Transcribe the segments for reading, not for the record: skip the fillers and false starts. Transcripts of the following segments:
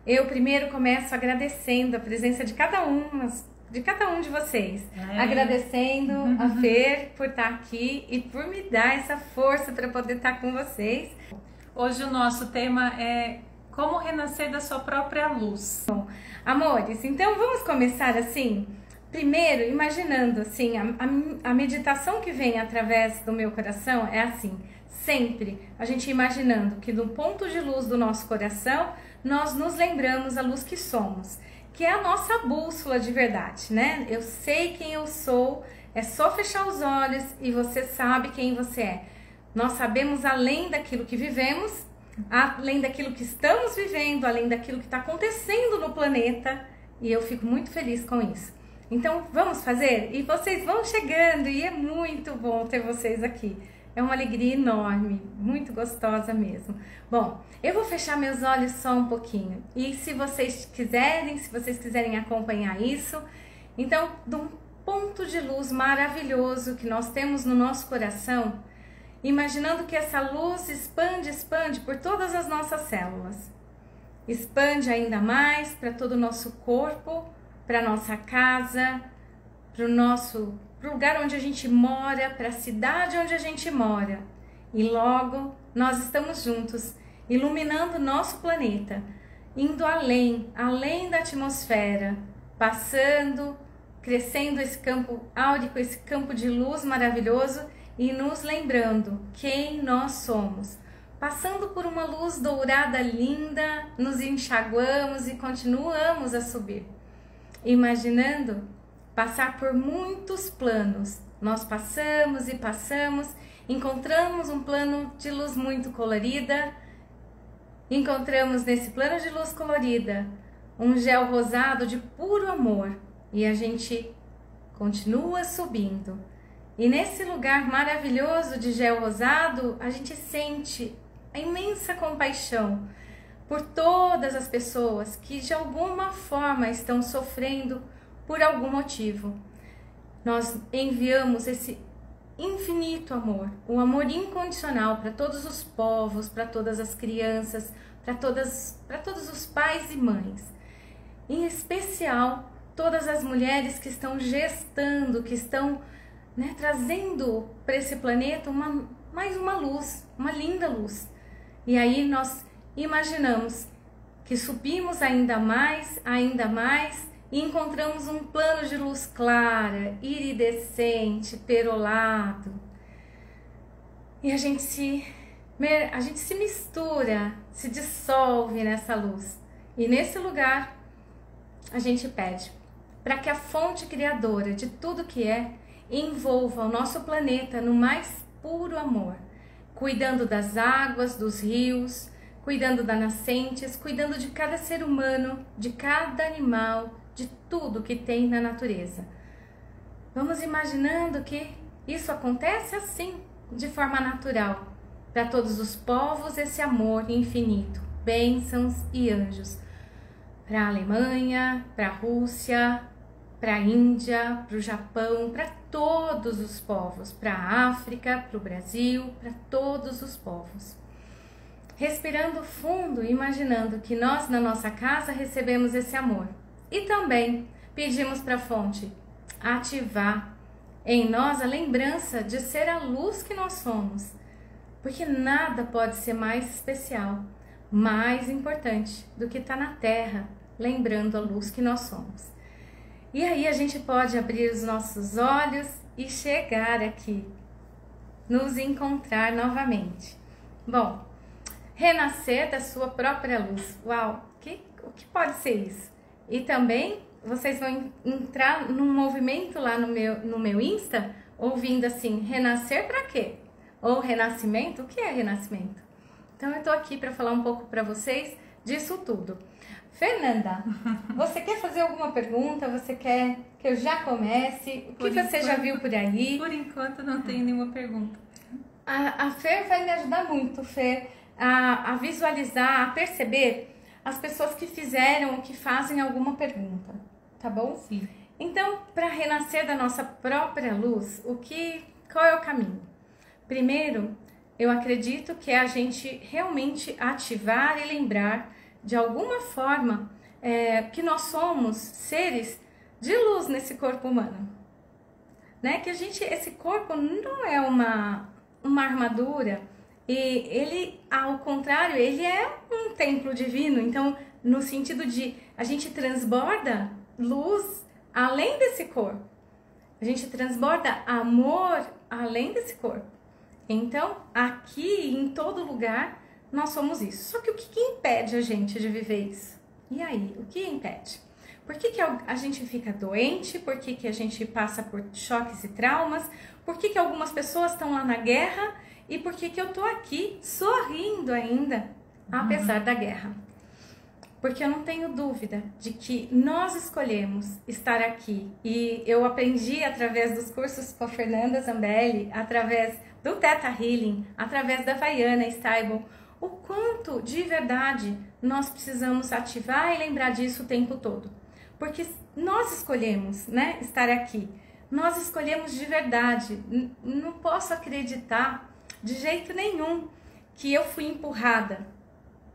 Eu primeiro começo agradecendo a presença de cada um de vocês. Agradecendo a Fer por estar aqui e por me dar essa força para poder estar com vocês. Hoje o nosso tema é como renascer da sua própria luz. Bom, amores, então vamos começar assim? Primeiro, imaginando assim, a meditação que vem através do meu coração é assim, sempre a gente imaginando que no ponto de luz do nosso coração, nós nos lembramos a luz que somos, que é a nossa bússola de verdade, né? Eu sei quem eu sou, é só fechar os olhos e você sabe quem você é. Nós sabemos além daquilo que vivemos, além daquilo que estamos vivendo, além daquilo que está acontecendo no planeta, e eu fico muito feliz com isso. Então vamos fazer? E vocês vão chegando e é muito bom ter vocês aqui. É uma alegria enorme, muito gostosa mesmo. Bom, eu vou fechar meus olhos só um pouquinho. E se vocês quiserem acompanhar isso, então, de um ponto de luz maravilhoso que nós temos no nosso coração, imaginando que essa luz expande por todas as nossas células. Expande ainda mais para todo o nosso corpo, para a nossa casa, para o lugar onde a gente mora, para a cidade onde a gente mora. E logo nós estamos juntos, iluminando o nosso planeta, indo além da atmosfera, passando, crescendo esse campo áurico, esse campo de luz maravilhoso e nos lembrando quem nós somos. Passando por uma luz dourada linda, nos enxaguamos e continuamos a subir. Imaginando passar por muitos planos. Nós passamos e passamos, encontramos um plano de luz muito colorida, encontramos nesse plano de luz colorida um gel rosado de puro amor e a gente continua subindo. E nesse lugar maravilhoso de gel rosado, a gente sente a imensa compaixão por todas as pessoas que de alguma forma estão sofrendo por algum motivo. Nós enviamos esse infinito amor, o amor incondicional para todos os povos, para todas as crianças, para todos os pais e mães. Em especial, todas as mulheres que estão gestando, que estão trazendo para esse planeta mais uma luz, uma linda luz. E aí nós imaginamos que subimos ainda mais e encontramos um plano de luz clara, iridescente, perolado. E a gente se mistura, se dissolve nessa luz. E nesse lugar a gente pede para que a fonte criadora de tudo que é envolva o nosso planeta no mais puro amor, cuidando das águas, dos rios, cuidando das nascentes, cuidando de cada ser humano, de cada animal, de tudo que tem na natureza. Vamos imaginando que isso acontece assim, de forma natural, para todos os povos esse amor infinito, bênçãos e anjos, para a Alemanha, para a Rússia, para a Índia, para o Japão, para todos os povos, para a África, para o Brasil, para todos os povos. Respirando fundo, imaginando que nós na nossa casa recebemos esse amor. E também pedimos para a fonte ativar em nós a lembrança de ser a luz que nós somos. Porque nada pode ser mais especial, mais importante do que estar na Terra, lembrando a luz que nós somos. E aí a gente pode abrir os nossos olhos e chegar aqui, nos encontrar novamente. Bom, renascer da sua própria luz. Uau, o que pode ser isso? E também vocês vão entrar num movimento lá no meu Insta, ouvindo assim, renascer para quê? Ou renascimento, o que é renascimento? Então eu tô aqui para falar um pouco para vocês disso tudo. Fernanda, você quer fazer alguma pergunta? Você quer que eu já comece? O que você já viu por aí? Por enquanto não tenho nenhuma pergunta. A Fer vai me ajudar muito, Fer, a visualizar, a perceber as pessoas que fizeram ou que fazem alguma pergunta, tá bom? Sim. Então, para renascer da nossa própria luz, qual é o caminho? Primeiro, eu acredito que é a gente realmente ativar e lembrar de alguma forma, que nós somos seres de luz nesse corpo humano, né? Que esse corpo não é uma armadura, e ele, ao contrário, ele é um templo divino. Então, no sentido de a gente transborda luz além desse corpo, a gente transborda amor além desse corpo. Então, aqui, em todo lugar, nós somos isso. Só que o que impede a gente de viver isso? E aí, o que impede? Por que a gente fica doente? Por que a gente passa por choques e traumas? Por que algumas pessoas estão lá na guerra? E por que eu tô aqui sorrindo ainda, apesar da guerra? Porque eu não tenho dúvida de que nós escolhemos estar aqui. E eu aprendi através dos cursos com a Fernanda Zambelli, através do Theta Healing, através da Vaiana Steibel, o quanto de verdade nós precisamos ativar e lembrar disso o tempo todo. Porque nós escolhemos, né, estar aqui. Nós escolhemos de verdade. Não posso acreditar de jeito nenhum que eu fui empurrada,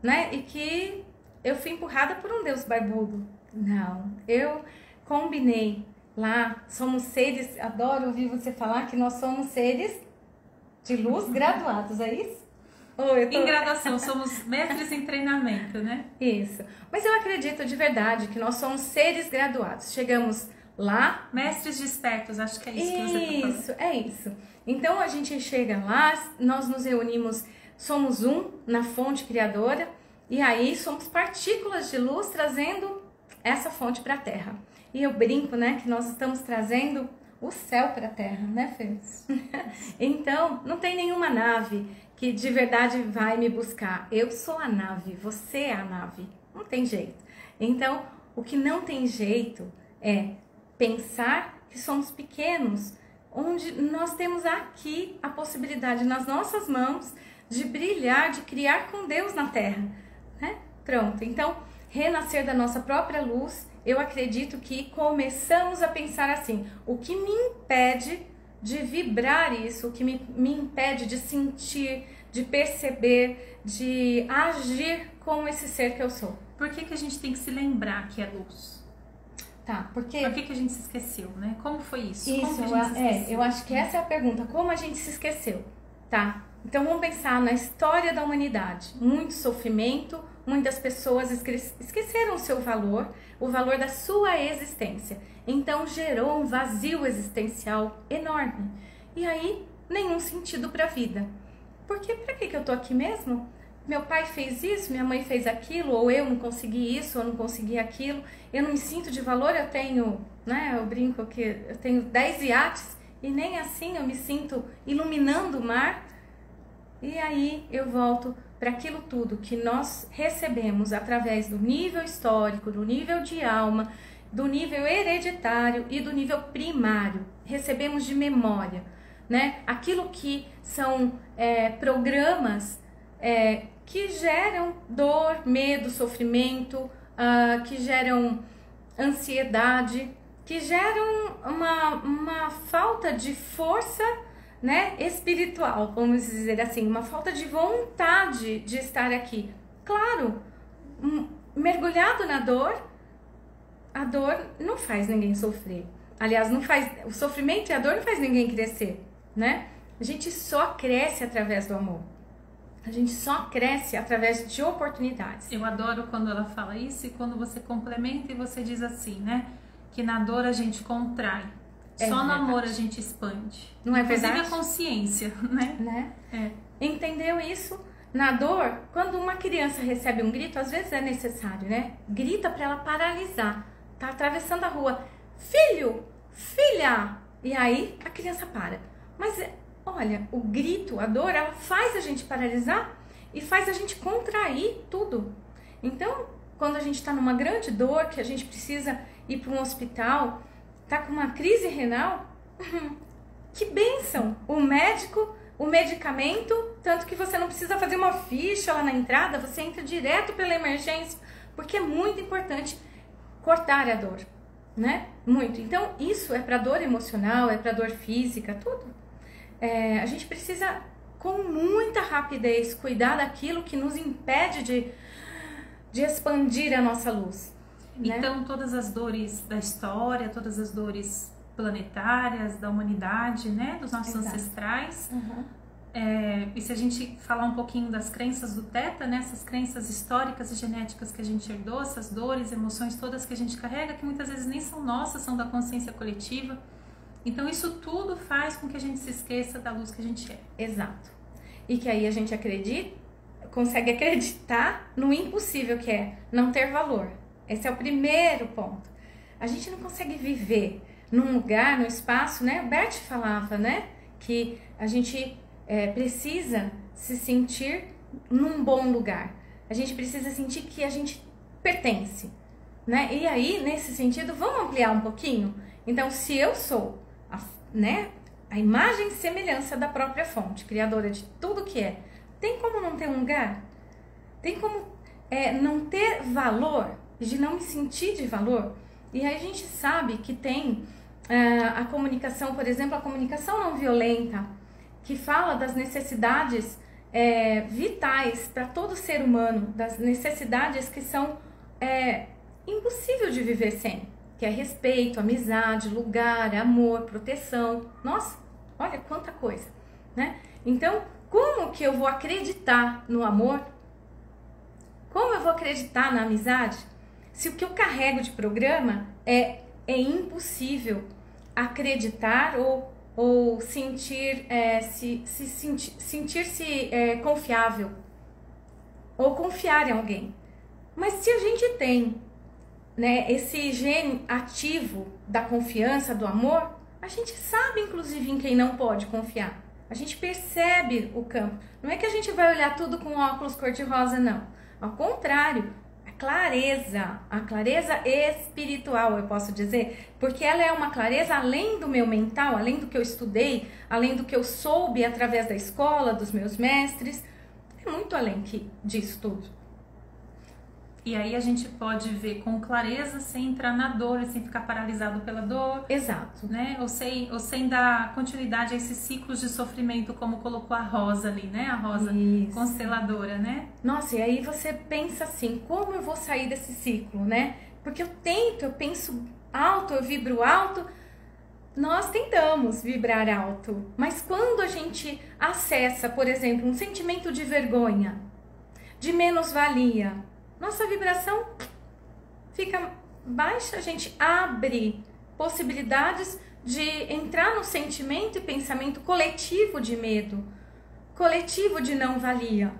né? E que eu fui empurrada por um Deus barbudo. Não, eu combinei lá, somos seres, adoro ouvir você falar que nós somos seres de luz graduados, é isso? Em graduação, somos mestres em treinamento, né? Isso, mas eu acredito de verdade que nós somos seres graduados, chegamos lá... Mestres despertos, acho que é isso que você está falando. Isso, é isso. Então a gente chega lá, nós nos reunimos, somos um na fonte criadora, e aí somos partículas de luz trazendo essa fonte para a Terra. E eu brinco, né, que nós estamos trazendo o céu para a Terra, né, Fê? Então, não tem nenhuma nave que de verdade vai me buscar. Eu sou a nave, você é a nave. Não tem jeito. Então, o que não tem jeito é pensar que somos pequenos, onde nós temos aqui a possibilidade nas nossas mãos de brilhar, de criar com Deus na Terra, né? Pronto, então, renascer da nossa própria luz, eu acredito que começamos a pensar assim, o que me impede de vibrar isso, o que me impede de sentir, de perceber, de agir com esse ser que eu sou. Por que a gente tem que se lembrar que é luz? Tá, porque... Por que a gente se esqueceu, né? Como foi isso? Isso, eu acho que essa é a pergunta, como a gente se esqueceu, tá? Então vamos pensar na história da humanidade, muito sofrimento, muitas pessoas esqueceram o seu valor, o valor da sua existência, então gerou um vazio existencial enorme, e aí nenhum sentido para a vida. Porque para que eu tô aqui mesmo? Meu pai fez isso, minha mãe fez aquilo, ou eu não consegui isso, ou não consegui aquilo, eu não me sinto de valor, eu tenho, né, eu brinco que eu tenho 10 iates, e nem assim eu me sinto iluminando o mar. E aí eu volto para aquilo tudo que nós recebemos através do nível histórico, do nível de alma, do nível hereditário e do nível primário. Recebemos de memória, né? Aquilo que são programas que geram dor, medo, sofrimento, que geram ansiedade, que geram uma falta de força, né, espiritual, vamos dizer assim, uma falta de vontade de estar aqui. Claro, mergulhado na dor, a dor não faz ninguém sofrer. Aliás, não faz, o sofrimento e a dor não faz ninguém crescer, né? A gente só cresce através do amor. A gente só cresce através de oportunidades. Eu adoro quando ela fala isso e quando você complementa e você diz assim, né? Que na dor a gente contrai. Só no amor a gente expande. Não é verdade? Inclusive a consciência, né? Entendeu isso? Na dor, quando uma criança recebe um grito, às vezes é necessário, né? Grita para ela paralisar. Tá atravessando a rua. Filho! Filha! E aí a criança para. Mas olha, o grito, a dor, ela faz a gente paralisar e faz a gente contrair tudo. Então, quando a gente está numa grande dor, que a gente precisa ir para um hospital, tá com uma crise renal, que bênção! O médico, o medicamento, tanto que você não precisa fazer uma ficha lá na entrada, você entra direto pela emergência, porque é muito importante cortar a dor, né? Muito. Então, isso é para dor emocional, é para dor física, tudo. A gente precisa, com muita rapidez, cuidar daquilo que nos impede de de expandir a nossa luz. Né? Então, todas as dores da história, todas as dores planetárias, da humanidade, né? Dos nossos ancestrais. E se a gente falar um pouquinho das crenças do Theta, né? Essas crenças históricas e genéticas que a gente herdou, essas dores, emoções todas que a gente carrega, que muitas vezes nem são nossas, são da consciência coletiva. Então, isso tudo faz com que a gente se esqueça da luz que a gente é. Exato. E que aí a gente consegue acreditar no impossível, que é não ter valor. Esse é o primeiro ponto. A gente não consegue viver num lugar, num espaço, né? O Bert falava, né? Que a gente precisa se sentir num bom lugar. A gente precisa sentir que a gente pertence, né? E aí, nesse sentido, vamos ampliar um pouquinho? Então, se eu sou a imagem e semelhança da própria fonte, criadora de tudo que é, tem como não ter um lugar? Tem como não ter valor? De não me sentir de valor? E aí a gente sabe que tem a comunicação, por exemplo, a comunicação não violenta, que fala das necessidades vitais para todo ser humano, das necessidades que são impossível de viver sem, que é respeito, amizade, lugar, amor, proteção. Nossa, olha quanta coisa, né? Então, como que eu vou acreditar no amor? Como eu vou acreditar na amizade? Se o que eu carrego de programa é impossível acreditar ou sentir-se confiável ou confiar em alguém. Mas se a gente tem, né, esse gene ativo da confiança, do amor, a gente sabe inclusive em quem não pode confiar. A gente percebe o campo. Não é que a gente vai olhar tudo com óculos cor-de-rosa, não. Ao contrário, a clareza espiritual, eu posso dizer, porque ela é uma clareza além do meu mental, além do que eu estudei, além do que eu soube através da escola, dos meus mestres, é muito além disso tudo. E aí a gente pode ver com clareza sem entrar na dor, sem ficar paralisado pela dor. Exato. Né? Ou sem dar continuidade a esses ciclos de sofrimento, como colocou a Rosa ali, né? A Rosa consteladora, né? Nossa, e aí você pensa assim, como eu vou sair desse ciclo, né? Porque eu penso alto, eu vibro alto. Nós tentamos vibrar alto, mas quando a gente acessa, por exemplo, um sentimento de vergonha, de menos-valia, nossa vibração fica baixa, a gente abre possibilidades de entrar no sentimento e pensamento coletivo de medo, coletivo de não-valia,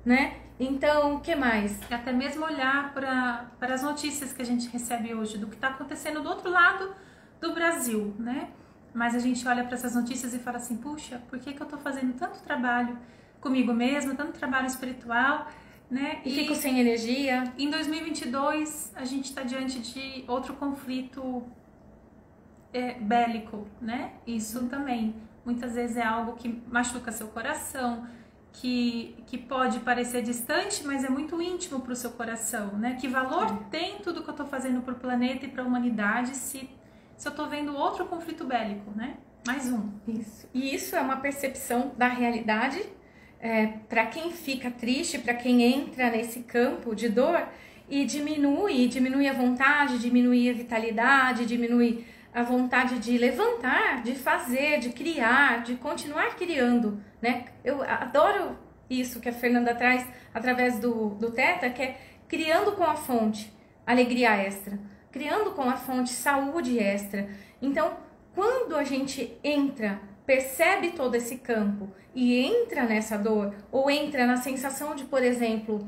né? Então, o que mais? Até mesmo olhar para as notícias que a gente recebe hoje, do que está acontecendo do outro lado do Brasil, né? Mas a gente olha para essas notícias e fala assim, puxa, por que eu estou fazendo tanto trabalho comigo mesma, tanto trabalho espiritual, né? E fico sem energia. Em 2022, a gente está diante de outro conflito bélico, né? Isso também, muitas vezes é algo que machuca seu coração, que pode parecer distante, mas é muito íntimo para o seu coração, né? Que valor tem tudo que eu estou fazendo para o planeta e para a humanidade se eu estou vendo outro conflito bélico, né? Mais um. Isso. E isso é uma percepção da realidade. Para quem fica triste, para quem entra nesse campo de dor e diminui a vontade, diminui a vitalidade, diminui a vontade de levantar, de fazer, de criar, de continuar criando, né? Eu adoro isso que a Fernanda traz através do Theta, que é criando com a fonte alegria extra, criando com a fonte saúde extra. Então, quando a gente percebe todo esse campo e entra nessa dor, ou entra na sensação de, por exemplo,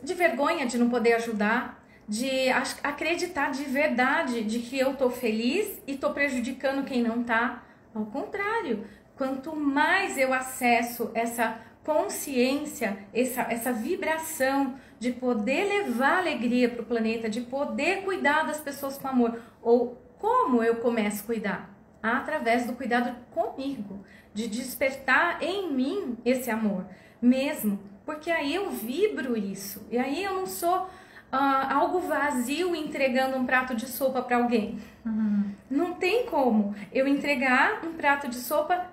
de vergonha de não poder ajudar, de acreditar de verdade de que eu tô feliz e tô prejudicando quem não tá. Ao contrário, quanto mais eu acesso essa consciência, essa vibração de poder levar alegria para o planeta, de poder cuidar das pessoas com amor, ou como eu começo a cuidar? Através do cuidado comigo, de despertar em mim esse amor mesmo, porque aí eu vibro isso, e aí eu não sou algo vazio entregando um prato de sopa para alguém. Não tem como eu entregar um prato de sopa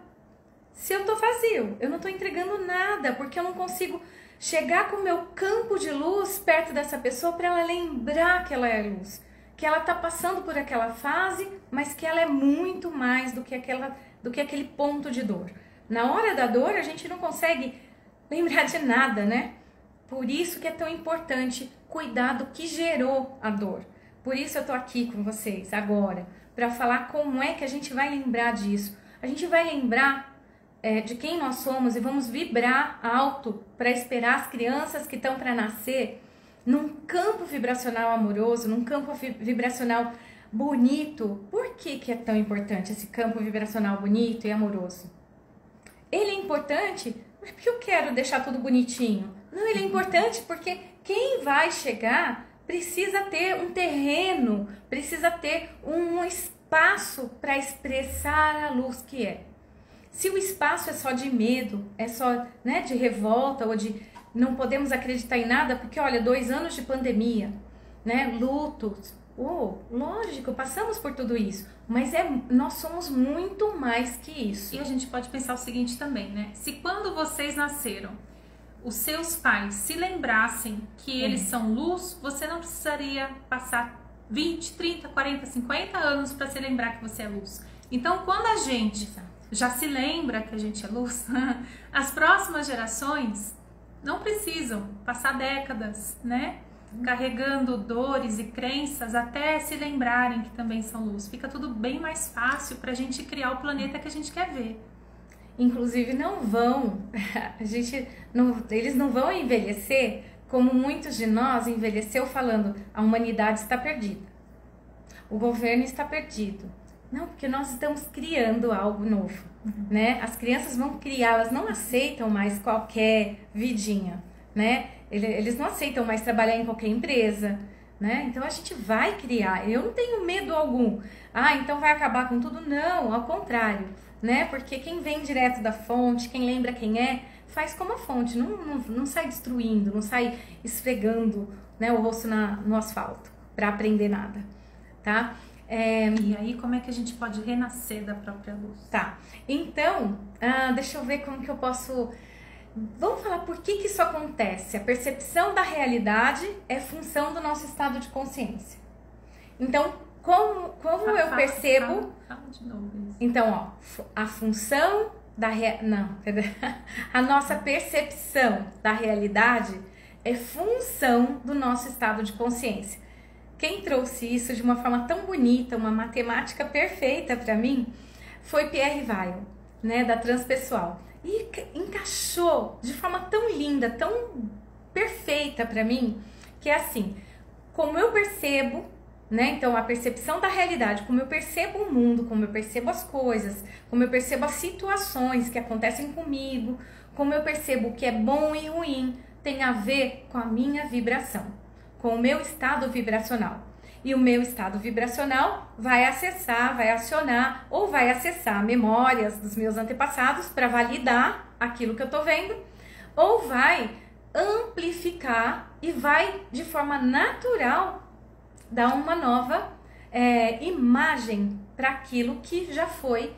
se eu tô vazio, eu não tô entregando nada, porque eu não consigo chegar com o meu campo de luz perto dessa pessoa para ela lembrar que ela é luz, que ela está passando por aquela fase, mas que ela é muito mais do que aquele ponto de dor. Na hora da dor, a gente não consegue lembrar de nada, né? Por isso que é tão importante cuidar do que gerou a dor. Por isso eu tô aqui com vocês agora, para falar como é que a gente vai lembrar disso. A gente vai lembrar de quem nós somos e vamos vibrar alto para esperar as crianças que estão para nascer num campo vibracional amoroso, num campo vibracional bonito. Por que que é tão importante esse campo vibracional bonito e amoroso? Ele é importante porque eu quero deixar tudo bonitinho. Não, ele é importante porque quem vai chegar precisa ter um terreno, precisa ter um espaço para expressar a luz que é. Se o espaço é só de medo, é só, né, de revolta ou de não podemos acreditar em nada, porque olha, 2 anos de pandemia, né, lutos, lógico, passamos por tudo isso, mas nós somos muito mais que isso. E a gente pode pensar o seguinte também, né? Se quando vocês nasceram, os seus pais se lembrassem que eles são luz, você não precisaria passar 20, 30, 40, 50 anos para se lembrar que você é luz. Então, quando a gente já se lembra que a gente é luz, as próximas gerações não precisam passar décadas, né? Carregando dores e crenças até se lembrarem que também são luz. Fica tudo bem mais fácil para a gente criar o planeta que a gente quer ver. Inclusive eles não vão envelhecer como muitos de nós envelheceu falando a humanidade está perdida, o governo está perdido. Não, porque nós estamos criando algo novo, né? As crianças vão criar, elas não aceitam mais qualquer vidinha, né? Eles não aceitam mais trabalhar em qualquer empresa, né? Então a gente vai criar. Eu não tenho medo algum. Então vai acabar com tudo? Não, ao contrário, né? Porque quem vem direto da fonte, quem lembra quem é, faz como a fonte, não sai destruindo, não sai esfregando, né, o rosto no asfalto para aprender nada, tá? E aí, como é que a gente pode renascer da própria luz? Tá, então, deixa eu ver como que eu posso... Vamos falar por que isso acontece. A percepção da realidade é função do nosso estado de consciência. Então, como eu percebo... Fala de novo isso. Então, a função da... A nossa percepção da realidade é função do nosso estado de consciência. Quem trouxe isso de uma forma tão bonita, uma matemática perfeita para mim, foi Pierre Weil, né, da Transpessoal. E encaixou de forma tão linda, tão perfeita para mim, que é assim, como eu percebo, né, então a percepção da realidade, como eu percebo o mundo, como eu percebo as coisas, como eu percebo as situações que acontecem comigo, como eu percebo o que é bom e ruim, tem a ver com a minha vibração, com o meu estado vibracional. E o meu estado vibracional vai acionar ou vai acessar memórias dos meus antepassados para validar aquilo que eu tô vendo, ou vai amplificar e vai, de forma natural, dar uma nova imagem para aquilo que já foi,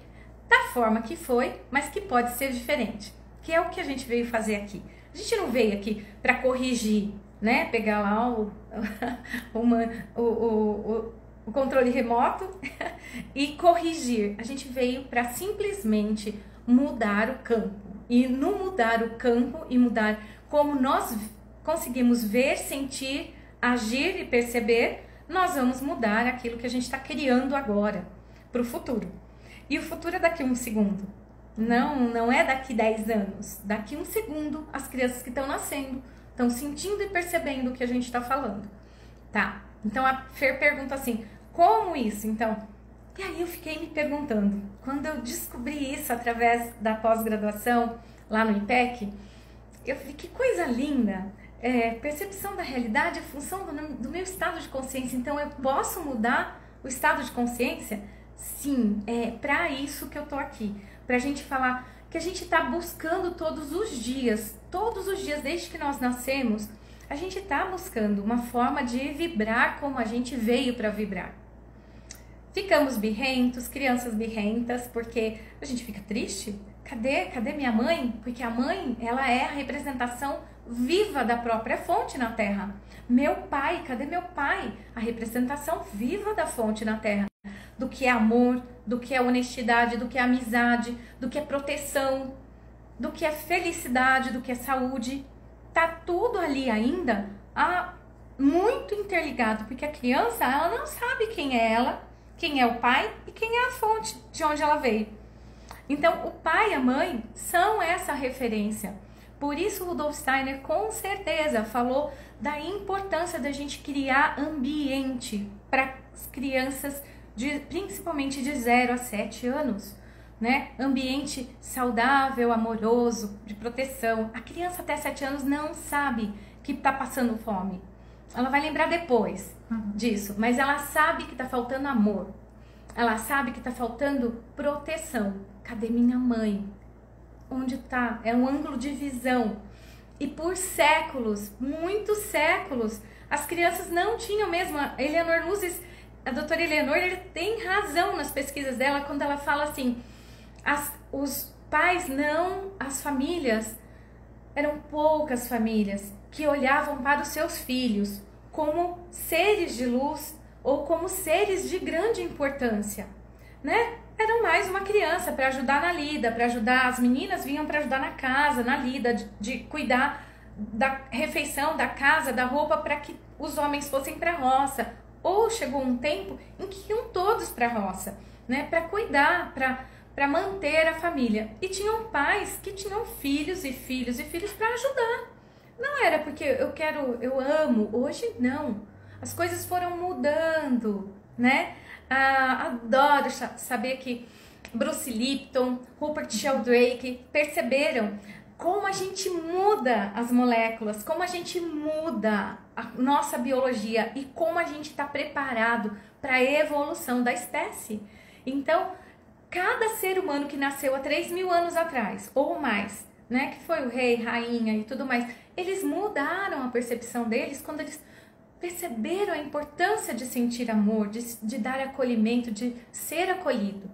da forma que foi, mas que pode ser diferente, que é o que a gente veio fazer aqui. A gente não veio aqui para corrigir, né? Pegar lá o controle remoto e corrigir. A gente veio para simplesmente mudar o campo. E no mudar o campo e mudar como nós conseguimos ver, sentir, agir e perceber, nós vamos mudar aquilo que a gente está criando agora para o futuro. E o futuro é daqui a 1 segundo. Não é daqui 10 anos. Daqui 1 segundo, as crianças que estão nascendo estão sentindo e percebendo o que a gente está falando, tá? Então a Fer pergunta assim, como isso? Então, e aí eu fiquei me perguntando, quando eu descobri isso através da pós-graduação lá no IPEC, eu falei, que coisa linda, percepção da realidade é função do meu estado de consciência, então eu posso mudar o estado de consciência? Sim, é para isso que eu tô aqui, pra gente falar que a gente está buscando todos os dias, desde que nós nascemos, a gente está buscando uma forma de vibrar como a gente veio para vibrar. Ficamos birrentos, crianças birrentas, porque a gente fica triste. Cadê minha mãe? Porque a mãe, ela é a representação viva da própria fonte na terra. Meu pai, cadê meu pai? A representação viva da fonte na terra. Do que é amor, do que é honestidade, do que é amizade, do que é proteção, do que é felicidade, do que é saúde. Tá tudo ali ainda muito interligado, porque a criança, ela não sabe quem é ela, quem é o pai e quem é a fonte de onde ela veio. Então, o pai e a mãe são essa referência. Por isso, Rudolf Steiner, com certeza, falou da importância da gente criar ambiente para as crianças, principalmente de 0 a 7 anos, né? Ambiente saudável, amoroso, de proteção. A criança até 7 anos não sabe que está passando fome. Ela vai lembrar depois disso, mas ela sabe que está faltando amor. Ela sabe que está faltando proteção. Cadê minha mãe? Onde está? É um ângulo de visão. E por séculos, muitos séculos, as crianças não tinham mesmo. A Eleanor Luzes, a doutora Eleanor, ele tem razão nas pesquisas dela quando ela fala assim, os pais não, as famílias, eram poucas famílias que olhavam para os seus filhos como seres de luz ou como seres de grande importância, né? Eram mais uma criança para ajudar na lida, para ajudar, as meninas vinham para ajudar na casa, na lida, de cuidar da refeição, da casa, da roupa, para que os homens fossem para a roça. Ou chegou um tempo em que iam todos para a roça, né? Para cuidar, para manter a família. E tinham pais que tinham filhos e filhos e filhos para ajudar. Não era porque eu amo. Hoje não. As coisas foram mudando, né? Adoro saber que Bruce Lipton, Rupert Sheldrake perceberam como a gente muda as moléculas, como a gente muda a nossa biologia e como a gente está preparado para a evolução da espécie. Então, cada ser humano que nasceu há 3.000 anos atrás, ou mais, né, que foi o rei, rainha e tudo mais, eles mudaram a percepção deles quando eles perceberam a importância de sentir amor, de dar acolhimento, de ser acolhido,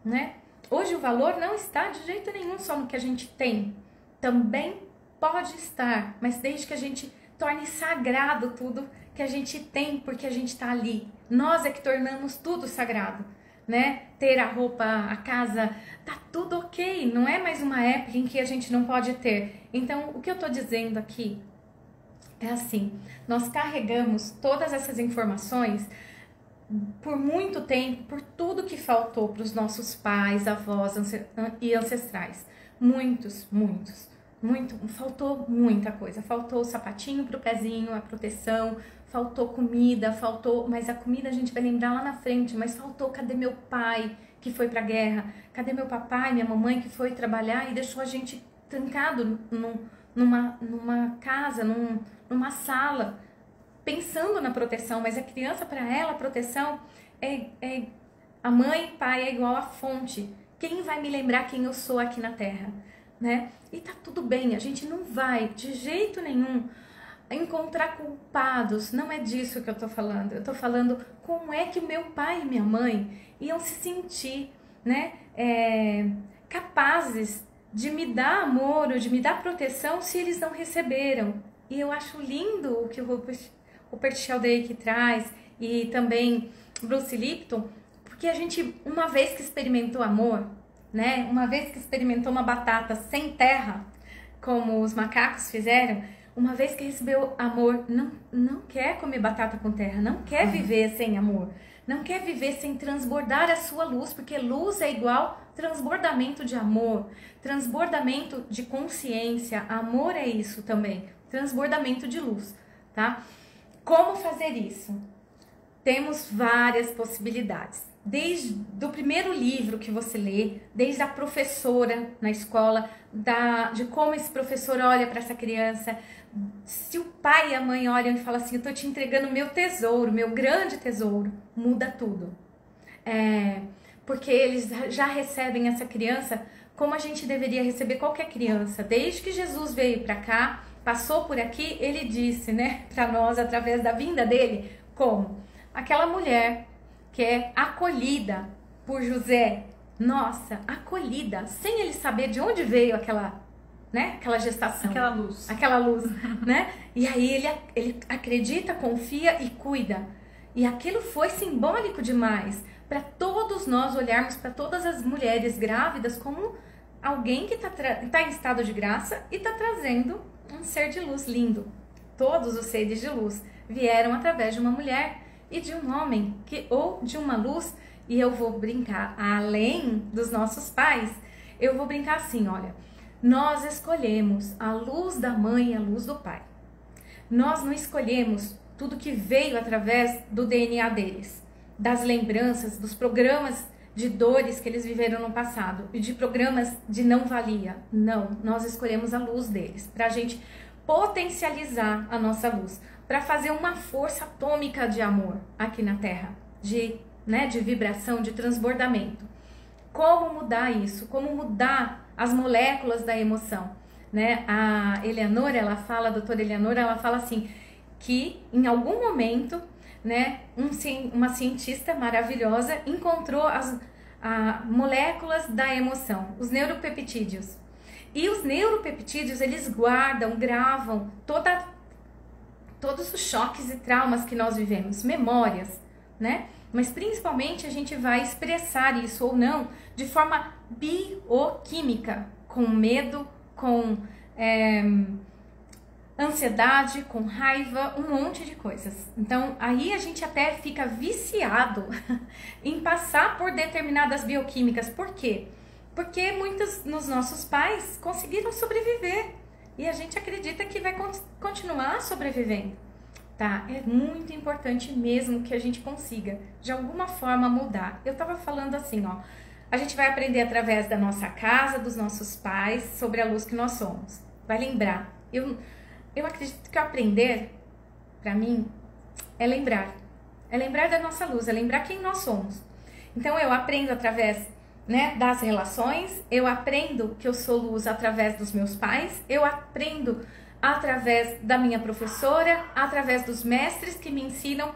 né? Hoje o valor não está de jeito nenhum só no que a gente tem. Também pode estar, mas desde que a gente torne sagrado tudo que a gente tem, porque a gente está ali. Nós é que tornamos tudo sagrado, né? Ter a roupa, a casa, tá tudo ok. Não é mais uma época em que a gente não pode ter. Então, o que eu tô dizendo aqui é assim, nós carregamos todas essas informações por muito tempo, por tudo que faltou para os nossos pais, avós e ancestrais. Faltou muita coisa. Faltou o sapatinho pro pezinho, a proteção, faltou comida, mas a comida a gente vai lembrar lá na frente, mas faltou, cadê meu pai que foi pra guerra? Cadê meu papai, minha mamãe que foi trabalhar e deixou a gente trancado numa casa, numa sala, pensando na proteção, mas a criança, para ela, a proteção a mãe, pai é igual a fonte. Quem vai me lembrar quem eu sou aqui na Terra, né? E tá tudo bem, a gente não vai de jeito nenhum encontrar culpados, não é disso que eu tô falando. Eu tô falando como é que meu pai e minha mãe iam se sentir, né, capazes de me dar amor ou de me dar proteção se eles não receberam. E eu acho lindo o que o Rupert Sheldrake traz e também Bruce Lipton, porque a gente, uma vez que experimentou amor, né, uma vez que experimentou uma batata sem terra, como os macacos fizeram, uma vez que recebeu amor, não quer comer batata com terra, não quer viver sem amor, não quer viver sem transbordar a sua luz, porque luz é igual transbordamento de amor, transbordamento de consciência, amor é isso também, transbordamento de luz, tá? Como fazer isso? Temos várias possibilidades. Desde o primeiro livro que você lê, desde a professora na escola, de como esse professor olha para essa criança. Se o pai e a mãe olham e falam assim, eu tô te entregando meu tesouro, meu grande tesouro, muda tudo. Porque eles já recebem essa criança como a gente deveria receber qualquer criança. Desde que Jesus veio para cá, passou por aqui, ele disse, né, para nós, através da vinda dele, como aquela mulher que é acolhida por José, nossa, acolhida, sem ele saber de onde veio aquela, né? Aquela gestação. Aquela luz, né? E aí ele acredita, confia e cuida. E aquilo foi simbólico demais para todos nós olharmos para todas as mulheres grávidas como alguém que tá em estado de graça e está trazendo um ser de luz lindo. Todos os seres de luz vieram através de uma mulher e de um homem, ou de uma luz. E eu vou brincar, além dos nossos pais, eu vou brincar assim, olha, nós escolhemos a luz da mãe e a luz do pai. Nós não escolhemos tudo que veio através do DNA deles, das lembranças, dos programas de dores que eles viveram no passado e de programas de não valia. Não, nós escolhemos a luz deles, para a gente potencializar a nossa luz, para fazer uma força atômica de amor aqui na Terra, de vibração, de transbordamento. Como mudar isso? Como mudar as moléculas da emoção? Né? A Eleanor, a doutora Eleanor, ela fala assim, que em algum momento, né, uma cientista maravilhosa encontrou as moléculas da emoção, os neuropeptídeos. E os neuropeptídeos, eles gravam todos os choques e traumas que nós vivemos, memórias, né? Mas principalmente a gente vai expressar isso ou não de forma bioquímica, com medo, com ansiedade, com raiva, um monte de coisas. Então aí a gente até fica viciado em passar por determinadas bioquímicas. Por quê? Porque muitos dos nossos pais conseguiram sobreviver e a gente acredita que vai continuar sobrevivendo. Tá? É muito importante mesmo que a gente consiga, de alguma forma, mudar. Eu tava falando assim, ó, a gente vai aprender através da nossa casa, dos nossos pais, sobre a luz que nós somos. Vai lembrar. Eu acredito que o aprender, pra mim, é lembrar. É lembrar da nossa luz, é lembrar quem nós somos. Então, eu aprendo através, né, das relações, eu aprendo que eu sou luz através dos meus pais, eu aprendo através da minha professora, através dos mestres que me ensinam,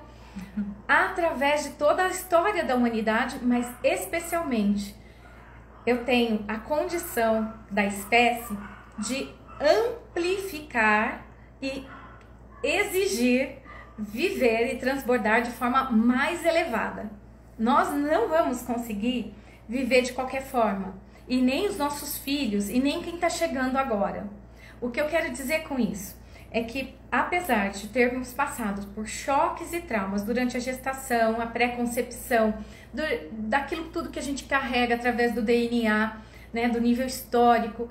através de toda a história da humanidade, mas especialmente eu tenho a condição da espécie de amplificar e exigir viver e transbordar de forma mais elevada. Nós não vamos conseguir viver de qualquer forma, e nem os nossos filhos, e nem quem está chegando agora. O que eu quero dizer com isso é que, apesar de termos passado por choques e traumas durante a gestação, a pré-concepção, daquilo tudo que a gente carrega através do DNA, né, do nível histórico,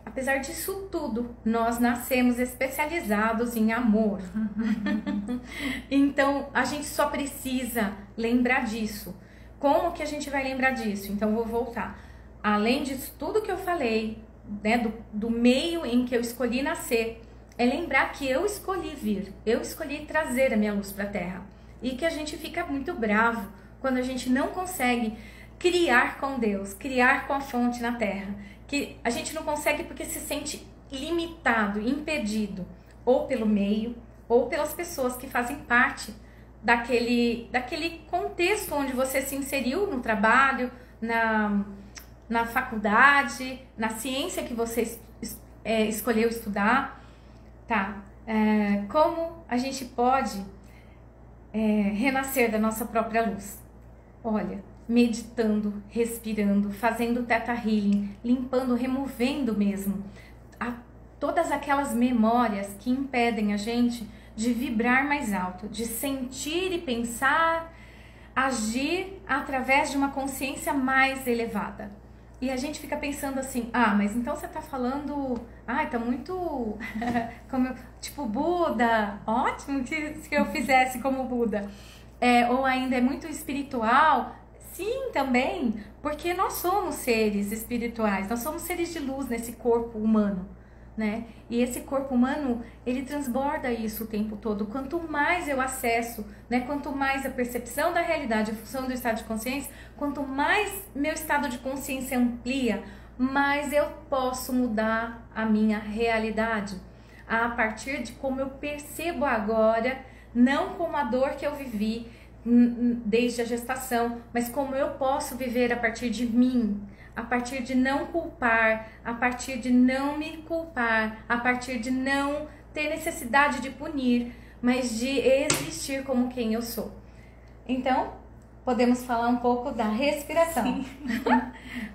apesar disso tudo, nós nascemos especializados em amor. Então, a gente só precisa lembrar disso. Como que a gente vai lembrar disso? Então, vou voltar. Além disso tudo que eu falei, né, do meio em que eu escolhi nascer, é lembrar que eu escolhi vir, eu escolhi trazer a minha luz para a Terra, e que a gente fica muito bravo quando a gente não consegue criar com Deus, criar com a fonte na Terra, que a gente não consegue porque se sente limitado, impedido, ou pelo meio, ou pelas pessoas que fazem parte daquele contexto onde você se inseriu no trabalho, na faculdade, na ciência que você escolheu estudar, tá? Como a gente pode renascer da nossa própria luz? Olha, meditando, respirando, fazendo Theta Healing, limpando, removendo mesmo todas aquelas memórias que impedem a gente de vibrar mais alto, de sentir e pensar, agir através de uma consciência mais elevada. E a gente fica pensando assim, mas então você tá falando, tá muito, tipo Buda, ótimo que eu fizesse como Buda. Ou ainda é muito espiritual. Sim, também, porque nós somos seres espirituais, nós somos seres de luz nesse corpo humano, né? E esse corpo humano, ele transborda isso o tempo todo. Quanto mais eu acesso, né? Quanto mais a percepção da realidade, a função do estado de consciência, quanto mais meu estado de consciência amplia, mais eu posso mudar a minha realidade a partir de como eu percebo agora, não como a dor que eu vivi, desde a gestação, mas como eu posso viver a partir de mim, a partir de não culpar, a partir de não me culpar, a partir de não ter necessidade de punir, mas de existir como quem eu sou. Então, podemos falar um pouco da respiração.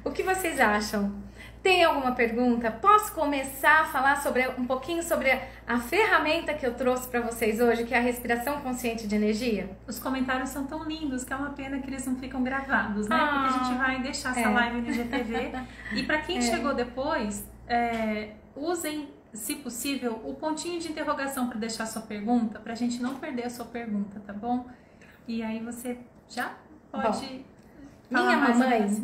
O que vocês acham? Tem alguma pergunta? Posso começar a falar um pouquinho sobre a ferramenta que eu trouxe para vocês hoje, que é a respiração consciente de energia? Os comentários são tão lindos que é uma pena que eles não ficam gravados, né? Porque a gente vai deixar essa live no IGTV. E para quem chegou depois, usem, se possível, o pontinho de interrogação para deixar sua pergunta, para a gente não perder a sua pergunta, tá bom? E aí você já pode falar mais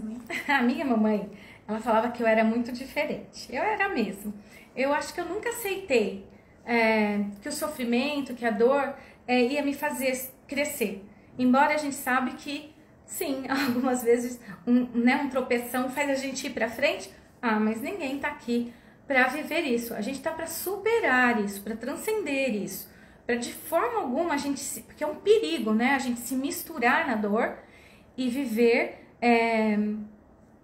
a minha mamãe, ela falava que eu era muito diferente. Eu era mesmo. Eu acho que eu nunca aceitei que o sofrimento, que a dor ia me fazer crescer. Embora a gente sabe que, sim, algumas vezes um tropeção faz a gente ir pra frente. Mas ninguém tá aqui para viver isso. A gente tá para superar isso, para transcender isso. Para de forma alguma porque é um perigo, né? A gente se misturar na dor e viver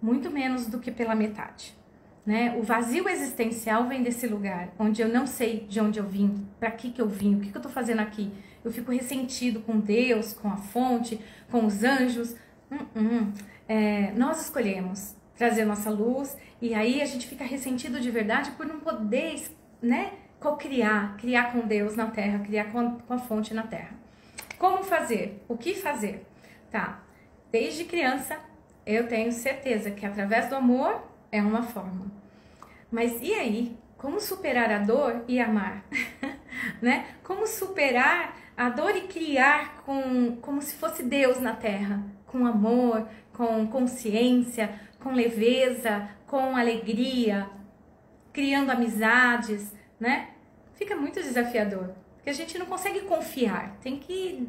muito menos do que pela metade, né? O vazio existencial vem desse lugar onde eu não sei de onde eu vim, para que eu vim, o que eu tô fazendo aqui. Eu fico ressentido com Deus, com a fonte, com os anjos. Nós escolhemos trazer nossa luz e aí a gente fica ressentido de verdade por não poder, né, criar com Deus na Terra, criar com a fonte na Terra. Como fazer? O que fazer? Tá, desde criança eu tenho certeza que através do amor é uma forma. Mas e aí? Como superar a dor e amar? Né? Como superar a dor e criar como se fosse Deus na Terra? Com amor, com consciência, com leveza, com alegria, criando amizades, né? Fica muito desafiador, porque a gente não consegue confiar. Tem que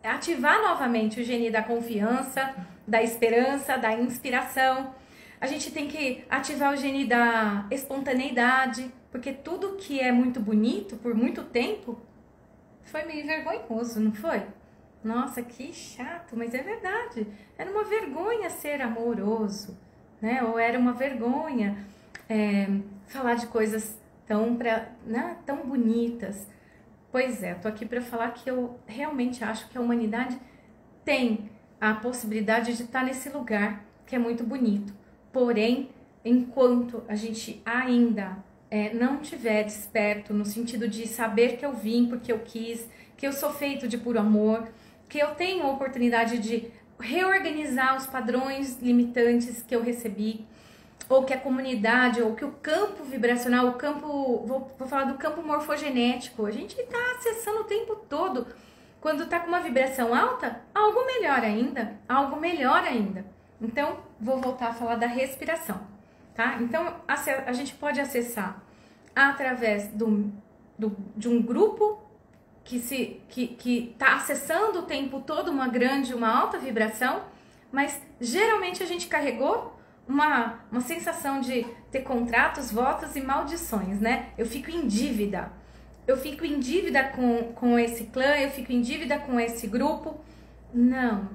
ativar novamente o gene da confiança, da esperança, da inspiração. A gente tem que ativar o gene da espontaneidade, porque tudo que é muito bonito por muito tempo foi meio vergonhoso, não foi? Nossa, que chato, mas é verdade. Era uma vergonha ser amoroso, né? Ou era uma vergonha falar de coisas tão bonitas. Pois é, tô aqui para falar que eu realmente acho que a humanidade tem a possibilidade de estar nesse lugar que é muito bonito. Porém, enquanto a gente ainda não tiver desperto no sentido de saber que eu vim porque eu quis, que eu sou feito de puro amor, que eu tenho a oportunidade de reorganizar os padrões limitantes que eu recebi, ou que a comunidade, ou que o campo vibracional, vou falar do campo morfogenético, a gente está acessando o tempo todo. Quando está com uma vibração alta, algo melhor ainda. Então, vou voltar a falar da respiração, tá? Então, a gente pode acessar através de um grupo que está acessando o tempo todo uma alta vibração, mas geralmente a gente carregou uma sensação de ter contratos, votos e maldições, né? Eu fico em dívida com esse clã, eu fico em dívida com esse grupo. Não,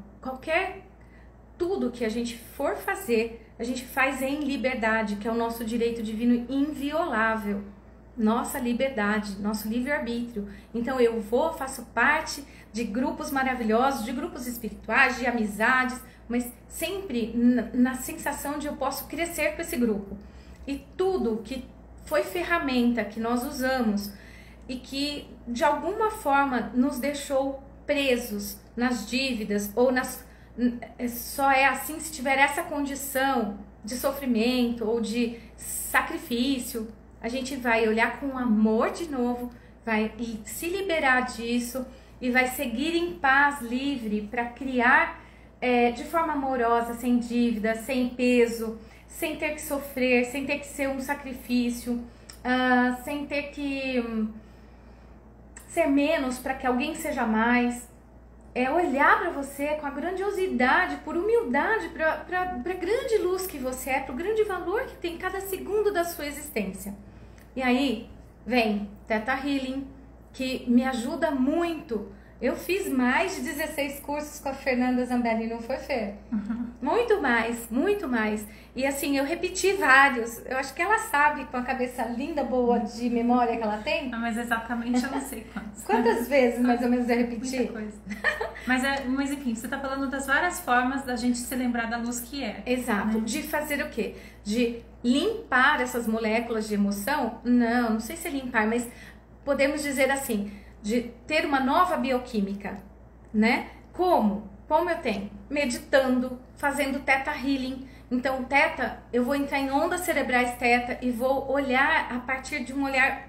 tudo que a gente for fazer, a gente faz em liberdade, que é o nosso direito divino inviolável, nossa liberdade, nosso livre-arbítrio. Então faço parte de grupos maravilhosos, de grupos espirituais, de amizades, mas sempre na sensação de eu posso crescer com esse grupo. E tudo que foi ferramenta que nós usamos e que de alguma forma nos deixou presos nas dívidas ou só é assim se tiver essa condição de sofrimento ou de sacrifício, a gente vai olhar com amor de novo, vai se liberar disso e vai seguir em paz, livre, para criar de forma amorosa, sem dívida, sem peso, sem ter que sofrer, sem ter que ser um sacrifício, sem ter que ser menos para que alguém seja mais. É olhar para você com a grandiosidade, por humildade, para a grande luz que você é, para o grande valor que tem cada segundo da sua existência. E aí vem Theta Healing, que me ajuda muito Eu fiz mais de 16 cursos com a Fernanda Zambelli, não foi, Fer? Muito mais, muito mais. E assim, eu repeti vários. Eu acho que ela sabe, com a cabeça linda, boa de memória que ela tem. Mas exatamente eu não sei quantos. Quantas vezes, mais ou menos, eu repeti? Muita coisa. Mas enfim, você tá falando das várias formas da gente se lembrar da luz que é. Exato. Né? De fazer o quê? De limpar essas moléculas de emoção? Não sei se é limpar, mas podemos dizer assim, de ter uma nova bioquímica, né? Como eu tenho? Meditando, fazendo Theta Healing. Então, Theta, eu vou entrar em ondas cerebrais Theta e vou olhar a partir de um olhar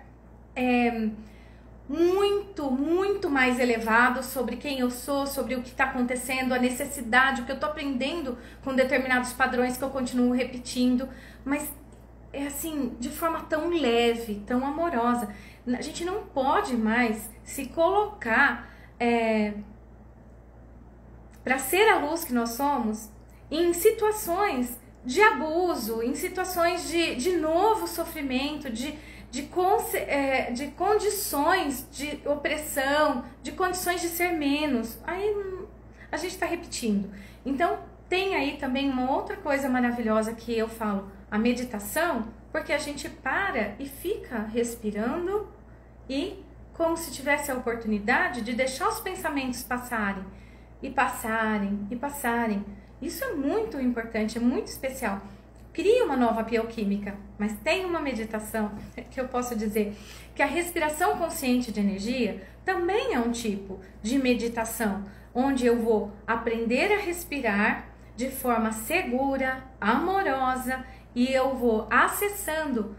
muito mais elevado sobre quem eu sou, sobre o que está acontecendo, a necessidade, o que eu estou aprendendo com determinados padrões que eu continuo repetindo, mas é assim, de forma tão leve, tão amorosa. A gente não pode mais se colocar para ser a luz que nós somos em situações de abuso, em situações de novo sofrimento, de condições de opressão, de condições de ser menos. Aí a gente está repetindo. Então tem aí também uma outra coisa maravilhosa que eu falo, a meditação, porque a gente para e fica respirando e como se tivesse a oportunidade de deixar os pensamentos passarem e passarem e passarem. Isso é muito importante, é muito especial. Cria uma nova bioquímica, mas tem uma meditação que eu posso dizer que a respiração consciente de energia também é um tipo de meditação, onde eu vou aprender a respirar de forma segura, amorosa, e eu vou acessando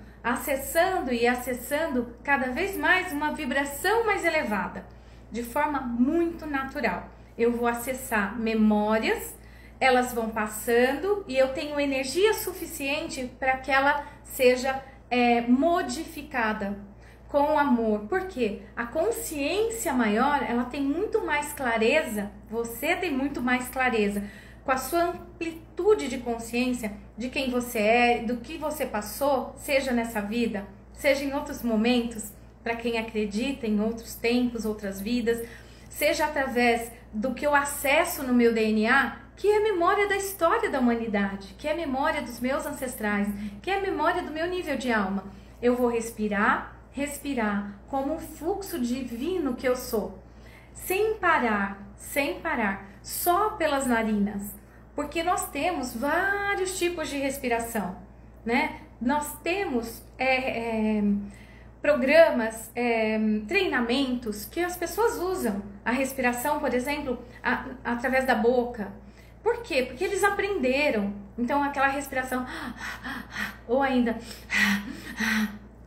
e acessando cada vez mais uma vibração mais elevada, de forma muito natural. Eu vou acessar memórias, elas vão passando e eu tenho energia suficiente para que ela seja modificada com amor. Por quê? A consciência maior, ela tem muito mais clareza, você tem muito mais clareza com a sua amplitude de consciência de quem você é, do que você passou, seja nessa vida, seja em outros momentos, para quem acredita em outros tempos, outras vidas, seja através do que eu acesso no meu DNA, que é a memória da história da humanidade, que é a memória dos meus ancestrais, que é a memória do meu nível de alma. Eu vou respirar como um fluxo divino que eu sou, sem parar, só pelas narinas, porque nós temos vários tipos de respiração, né? Nós temos programas, treinamentos que as pessoas usam a respiração, por exemplo, através da boca. Por quê? Porque eles aprenderam. Então, aquela respiração, ou ainda,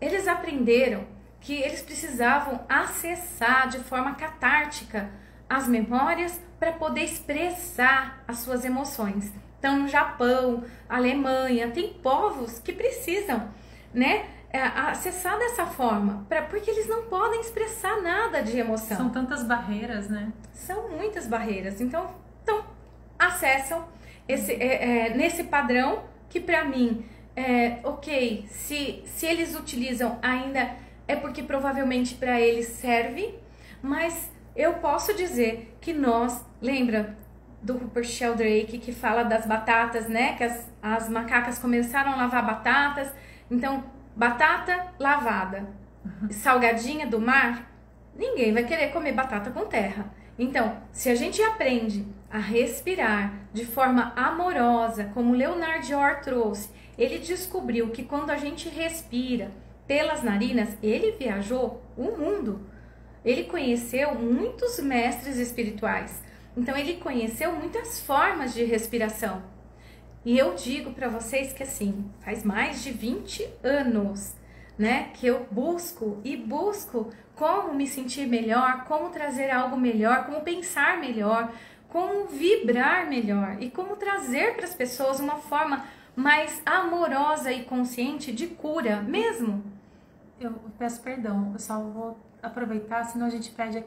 eles aprenderam que eles precisavam acessar de forma catártica as memórias para poder expressar as suas emoções. Então, no Japão, Alemanha, tem povos que precisam, né, acessar dessa forma, porque eles não podem expressar nada de emoção. São tantas barreiras, né? São muitas barreiras. Então acessam nesse padrão que para mim, ok, se eles utilizam ainda é porque provavelmente para eles serve, mas eu posso dizer que nós, lembra do Rupert Sheldrake que fala das batatas, né? Que as macacas começaram a lavar batatas, então batata lavada, salgadinha do mar, ninguém vai querer comer batata com terra. Então, se a gente aprende a respirar de forma amorosa, como Leonard Johr trouxe, ele descobriu que quando a gente respira pelas narinas, ele viajou o mundo. Ele conheceu muitos mestres espirituais. Então, ele conheceu muitas formas de respiração. E eu digo para vocês que assim, faz mais de 20 anos, né, que eu busco como me sentir melhor, como trazer algo melhor, como pensar melhor, como vibrar melhor e como trazer para as pessoas uma forma mais amorosa e consciente de cura mesmo. Eu peço perdão, eu só vou aproveitar, senão a gente perde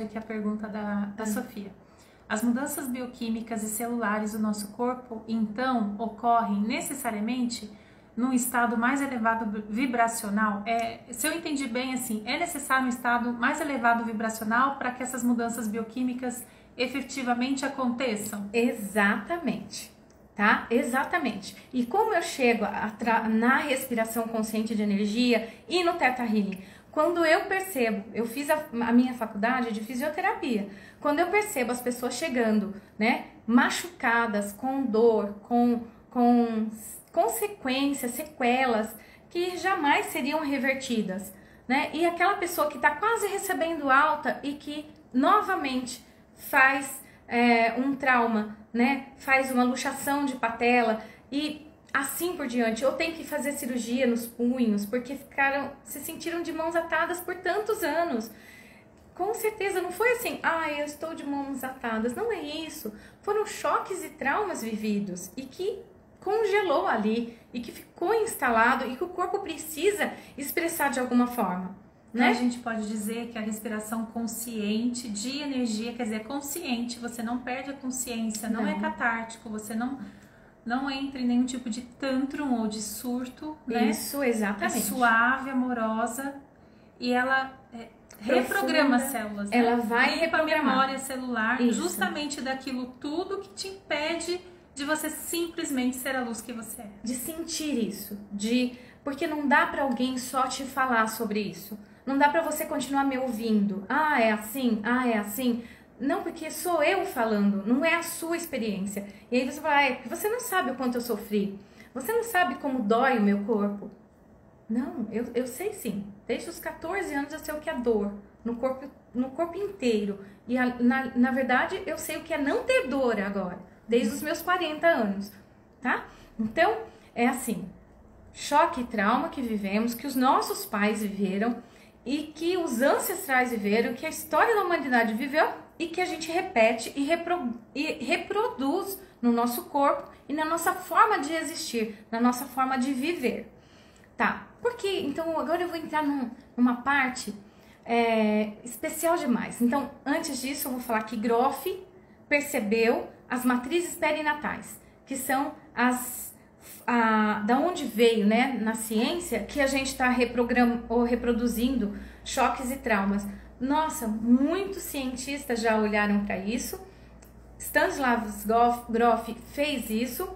aqui a pergunta da Sofia. As mudanças bioquímicas e celulares do nosso corpo, então, ocorrem necessariamente num estado mais elevado vibracional? Se eu entendi bem, assim, é necessário um estado mais elevado vibracional para que essas mudanças bioquímicas efetivamente aconteçam? Exatamente, tá? Exatamente. E como eu chego na respiração consciente de energia e no Theta Healing? Quando eu percebo, eu fiz a minha faculdade de fisioterapia, quando eu percebo as pessoas chegando, né, machucadas, com dor, com consequências, sequelas, que jamais seriam revertidas, né, e aquela pessoa que está quase recebendo alta e que novamente faz um trauma, né, faz uma luxação de patela e assim por diante, ou tem que fazer cirurgia nos punhos, porque se sentiram de mãos atadas por tantos anos. Com certeza não foi assim, eu estou de mãos atadas. Não é isso. Foram choques e traumas vividos e que congelou ali e que ficou instalado e que o corpo precisa expressar de alguma forma. Né? A gente pode dizer que a respiração consciente de energia, quer dizer, consciente, você não perde a consciência, não é catártico, você não entra em nenhum tipo de tantrum ou de surto, né? Isso, exatamente. É suave, amorosa e ela reprograma as células. Ela né? vai reprogramar a memória celular, Isso. justamente daquilo tudo que te impede de você simplesmente ser a luz que você é. De sentir isso, porque não dá para alguém só te falar sobre isso. Não dá para você continuar me ouvindo. É assim, é assim. Não, porque sou eu falando, não é a sua experiência. E aí você fala, porque você não sabe o quanto eu sofri. Você não sabe como dói o meu corpo. Não, eu sei sim. Desde os 14 anos eu sei o que é dor no corpo inteiro. E na verdade eu sei o que é não ter dor agora, desde os meus 40 anos, tá? Então, é assim, choque e trauma que vivemos, que os nossos pais viveram e que os ancestrais viveram, que a história da humanidade viveu e que a gente repete e reproduz no nosso corpo e na nossa forma de existir, na nossa forma de viver. Tá, porque então agora eu vou entrar numa parte especial demais. Então, antes disso, eu vou falar que Grof percebeu as matrizes perinatais, que são da onde veio, né, na ciência, que a gente está reproduzindo choques e traumas. Nossa, muitos cientistas já olharam para isso. Stanislav Grof fez isso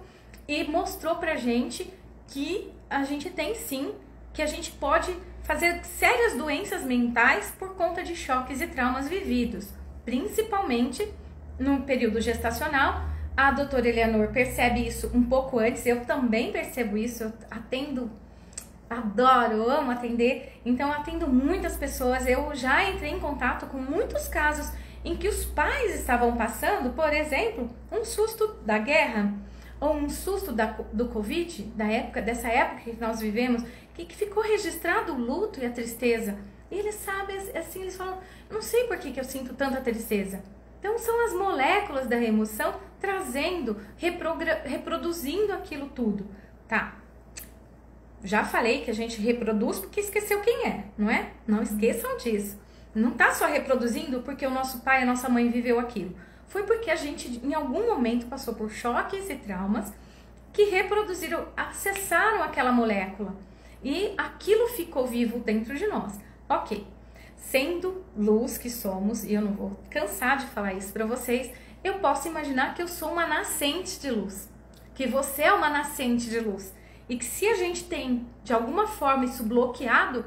e mostrou pra gente que a gente tem sim, que a gente pode fazer sérias doenças mentais por conta de choques e traumas vividos, principalmente no período gestacional. A doutora Eleanor percebe isso um pouco antes, eu também percebo isso, eu atendo, adoro, amo atender, então eu atendo muitas pessoas, eu já entrei em contato com muitos casos em que os pais estavam passando, por exemplo, um susto da guerra, ou um susto do Covid, dessa época que nós vivemos, que ficou registrado o luto e a tristeza. E eles sabem, assim, eles falam, eu não sei por que eu sinto tanta tristeza. Então são as moléculas da emoção trazendo, reproduzindo aquilo tudo, tá? Já falei que a gente reproduz porque esqueceu quem é, não é? Não esqueçam disso. Não tá só reproduzindo porque o nosso pai, a nossa mãe viveu aquilo. Foi porque a gente, em algum momento, passou por choques e traumas que reproduziram, acessaram aquela molécula. E aquilo ficou vivo dentro de nós. Ok, sendo luz que somos, e eu não vou cansar de falar isso para vocês, eu posso imaginar que eu sou uma nascente de luz. Que você é uma nascente de luz. E que se a gente tem, de alguma forma, isso bloqueado,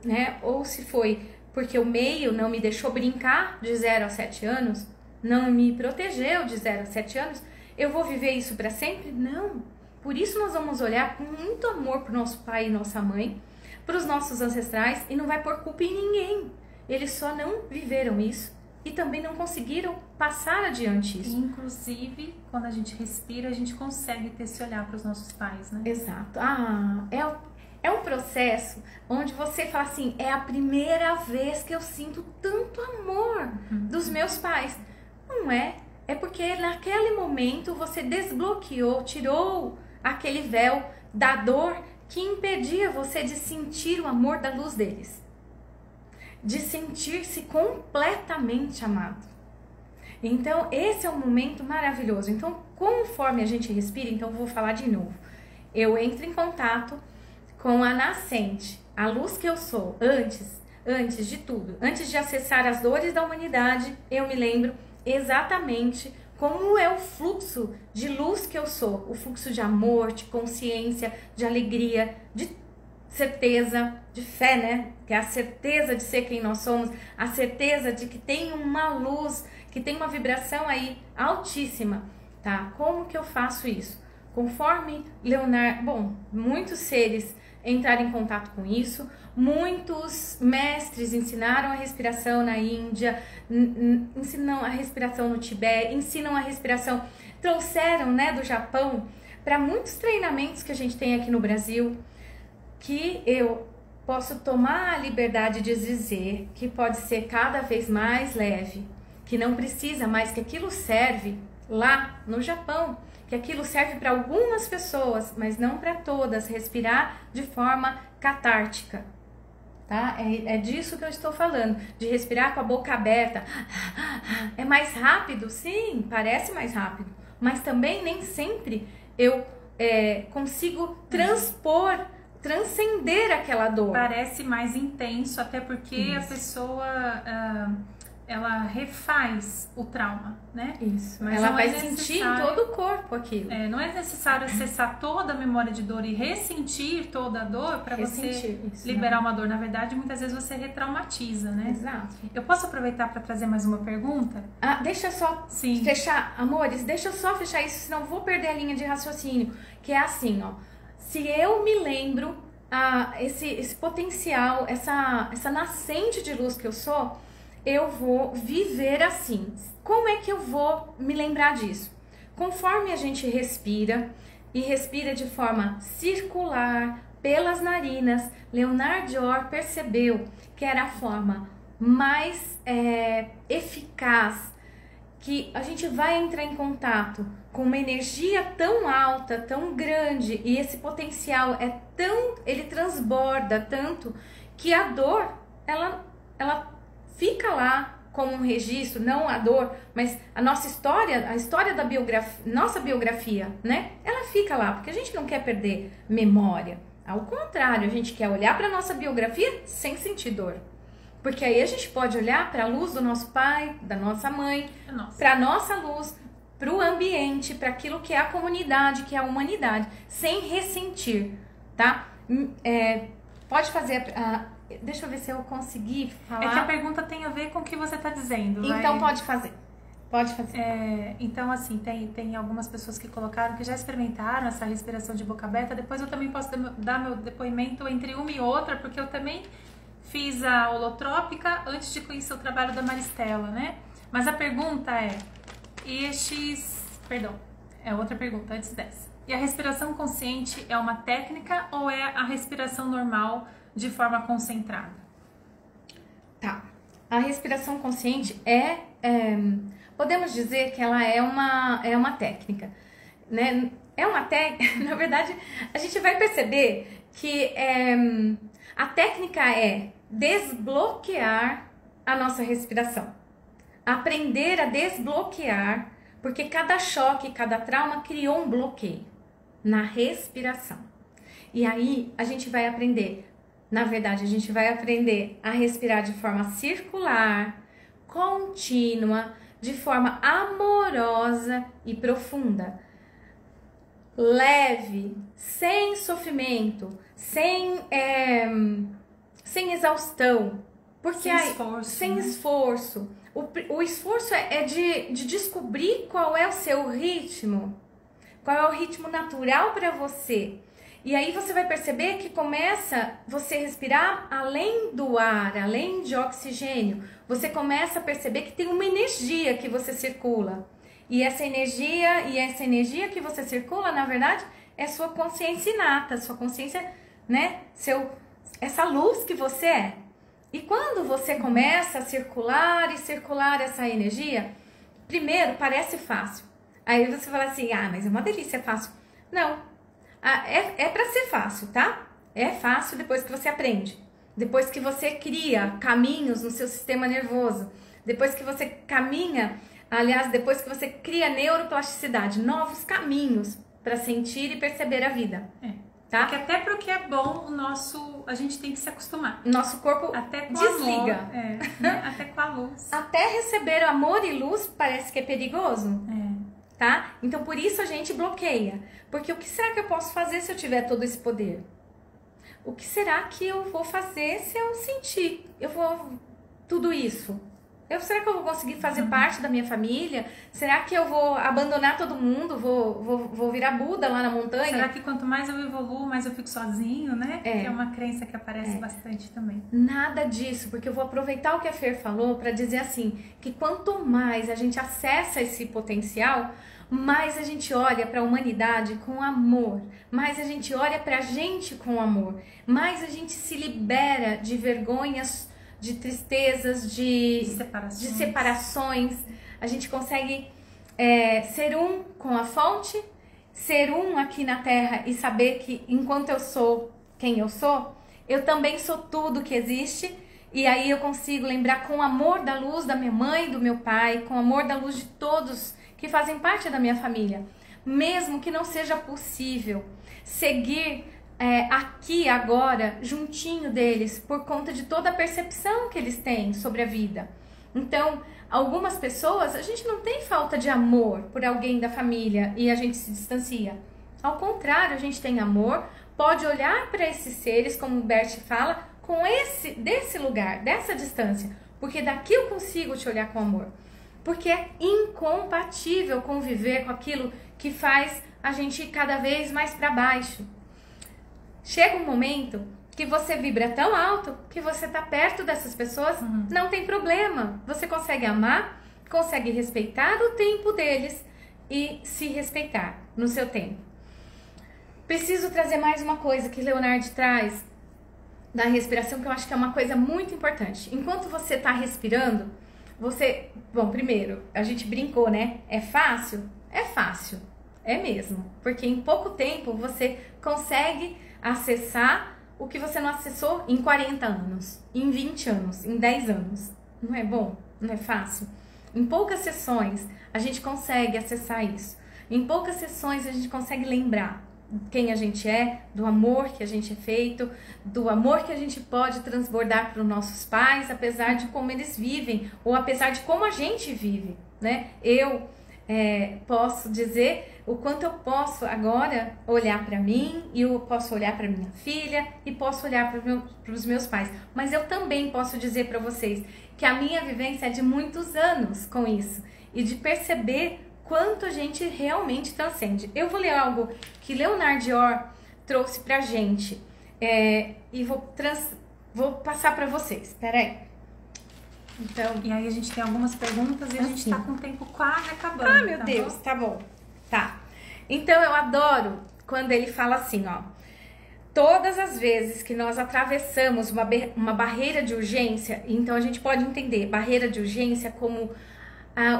né, ou se foi porque o meio não me deixou brincar de 0 a 7 anos, não me protegeu de 0 a 7 anos, eu vou viver isso para sempre? Não. Por isso nós vamos olhar com muito amor para o nosso pai e nossa mãe, para os nossos ancestrais, e não vai pôr culpa em ninguém. Eles só não viveram isso e também não conseguiram passar adiante isso. Inclusive, quando a gente respira, a gente consegue ter esse olhar para os nossos pais, né? Exato. É um processo onde você fala assim, é a primeira vez que eu sinto tanto amor dos meus pais. Não é? É porque naquele momento você desbloqueou, tirou aquele véu da dor que impedia você de sentir o amor da luz deles. De sentir-se completamente amado. Então, esse é um momento maravilhoso. Então, conforme a gente respira, então eu vou falar de novo. eu entro em contato com a nascente, a luz que eu sou, antes de tudo, antes de acessar as dores da humanidade, eu me lembro exatamente como é o fluxo de luz que eu sou, o fluxo de amor, de consciência, de alegria, de certeza, de fé, né? Que é a certeza de ser quem nós somos, a certeza de que tem uma luz, que tem uma vibração aí altíssima, tá? Como que eu faço isso? Conforme Leonardo, muitos seres entraram em contato com isso, muitos mestres ensinaram a respiração na Índia, ensinam a respiração no Tibete, ensinam a respiração, trouxeram, né, do Japão para muitos treinamentos que a gente tem aqui no Brasil, que eu posso tomar a liberdade de dizer que pode ser cada vez mais leve, que não precisa mais, que aquilo serve lá no Japão, que aquilo serve para algumas pessoas, mas não para todas, respirar de forma catártica, tá? É disso que eu estou falando, de respirar com a boca aberta. É mais rápido? Sim, parece mais rápido, mas também nem sempre eu consigo transcender aquela dor. Parece mais intenso, até porque a pessoa ela refaz o trauma, né? Isso. Mas ela vai sentir em todo o corpo aquilo. Não é necessário acessar toda a memória de dor e ressentir toda a dor para você liberar uma dor. Na verdade, muitas vezes você retraumatiza, né? Exato. Eu posso aproveitar para trazer mais uma pergunta? Deixa eu só fechar, amores, deixa eu só fechar isso, senão eu vou perder a linha de raciocínio. Que é assim, ó. Se eu me lembro esse potencial, essa nascente de luz que eu sou, eu vou viver assim. Como é que eu vou me lembrar disso? Conforme a gente respira, e respira de forma circular, pelas narinas, Leonard Dior percebeu que era a forma mais eficaz, que a gente vai entrar em contato com uma energia tão alta, tão grande, e esse potencial ele transborda tanto, que a dor, ela fica lá como um registro, não a dor, mas a nossa história, a história da nossa biografia, né? Ela fica lá, porque a gente não quer perder memória. Ao contrário, a gente quer olhar para nossa biografia sem sentir dor. Porque aí a gente pode olhar para a luz do nosso pai, da nossa mãe, para a nossa luz, para o ambiente, para aquilo que é a comunidade, que é a humanidade, sem ressentir, tá? Pode fazer deixa eu ver se eu consegui falar. É que a pergunta tem a ver com o que você está dizendo. Então pode fazer. Pode fazer. Então, assim, tem algumas pessoas que colocaram que já experimentaram essa respiração de boca aberta. Depois eu também posso dar meu depoimento entre uma e outra, porque eu também fiz a holotrópica antes de conhecer o trabalho da Maristela, né? Mas a pergunta outra pergunta antes dessa. E a respiração consciente é uma técnica ou é a respiração normal de forma concentrada? Tá. A respiração consciente podemos dizer que ela é uma técnica, né? Na verdade, a gente vai perceber que a técnica é desbloquear a nossa respiração. Aprender a desbloquear, porque cada choque, cada trauma criou um bloqueio na respiração. E aí a gente vai aprender. Na verdade, a gente vai aprender a respirar de forma circular, contínua, de forma amorosa e profunda. Leve, sem sofrimento, sem exaustão. Porque sem esforço. O esforço é de descobrir qual é o seu ritmo, qual é o ritmo natural para você. E aí você vai perceber que começa você respirar além do ar, além de oxigênio. Você começa a perceber que tem uma energia que você circula. E essa energia que você circula, na verdade, é sua consciência inata, sua consciência, né? Essa luz que você é. E quando você começa a circular e circular essa energia, primeiro parece fácil. Aí você fala assim, mas é uma delícia, é fácil. Não. É para ser fácil, tá? É fácil depois que você aprende. Depois que você cria caminhos no seu sistema nervoso. Depois que você depois que você cria neuroplasticidade, novos caminhos para sentir e perceber a vida. Tá? Porque até pro que é bom, a gente tem que se acostumar. Nosso corpo até com desliga. Amor, né? Até com a luz. Até receber amor e luz parece que é perigoso. Tá? Então por isso a gente bloqueia. Porque o que será que eu posso fazer se eu tiver todo esse poder? O que será que eu vou fazer se eu sentir? Tudo isso. Será que eu vou conseguir fazer parte da minha família? Será que eu vou abandonar todo mundo? Vou virar Buda lá na montanha? Será que quanto mais eu evoluo, mais eu fico sozinho, né? Que é uma crença que aparece bastante também. Nada disso, porque eu vou aproveitar o que a Fer falou para dizer assim, que quanto mais a gente acessa esse potencial, mais a gente olha para a humanidade com amor, mais a gente olha para a gente com amor, mais a gente se libera de vergonhas, de tristezas, de separações. A gente consegue ser um com a fonte, ser um aqui na Terra e saber que enquanto eu sou quem eu sou, eu também sou tudo que existe. E aí eu consigo lembrar com o amor da luz da minha mãe, do meu pai, com o amor da luz de todos que fazem parte da minha família. Mesmo que não seja possível seguir aqui agora, juntinho deles, por conta de toda a percepção que eles têm sobre a vida. Então, algumas pessoas, a gente não tem falta de amor por alguém da família e a gente se distancia. Ao contrário, a gente tem amor, pode olhar para esses seres, como o Bert fala, desse lugar, dessa distância, porque daqui eu consigo te olhar com amor. Porque é incompatível conviver com aquilo que faz a gente ir cada vez mais para baixo. Chega um momento que você vibra tão alto que você tá perto dessas pessoas, não tem problema. Você consegue amar, consegue respeitar o tempo deles e se respeitar no seu tempo. Preciso trazer mais uma coisa que Leonard traz da respiração, que eu acho que é uma coisa muito importante. Enquanto você tá respirando, bom, primeiro, a gente brincou, né? É fácil? É fácil. É mesmo. Porque em pouco tempo você consegue acessar o que você não acessou em 40 anos, em 20 anos, em 10 anos. Não é bom? Não é fácil? Em poucas sessões a gente consegue acessar isso. Em poucas sessões a gente consegue lembrar quem a gente é, do amor que a gente é feito, do amor que a gente pode transbordar para os nossos pais, apesar de como eles vivem, ou apesar de como a gente vive, né? Eu posso dizer o quanto eu posso agora olhar para mim, e eu posso olhar para minha filha, e posso olhar para os meus pais. Mas eu também posso dizer para vocês que a minha vivência é de muitos anos com isso, e de perceber quanto a gente realmente transcende. Eu vou ler algo que Leonard Orr trouxe pra gente, e vou passar para vocês. Espera aí. Então, e aí a gente tem algumas perguntas e a gente tá com o tempo quase acabando. Ah, meu Deus, tá bom. Tá. Então eu adoro quando ele fala assim, ó. Todas as vezes que nós atravessamos uma barreira de urgência, então a gente pode entender barreira de urgência como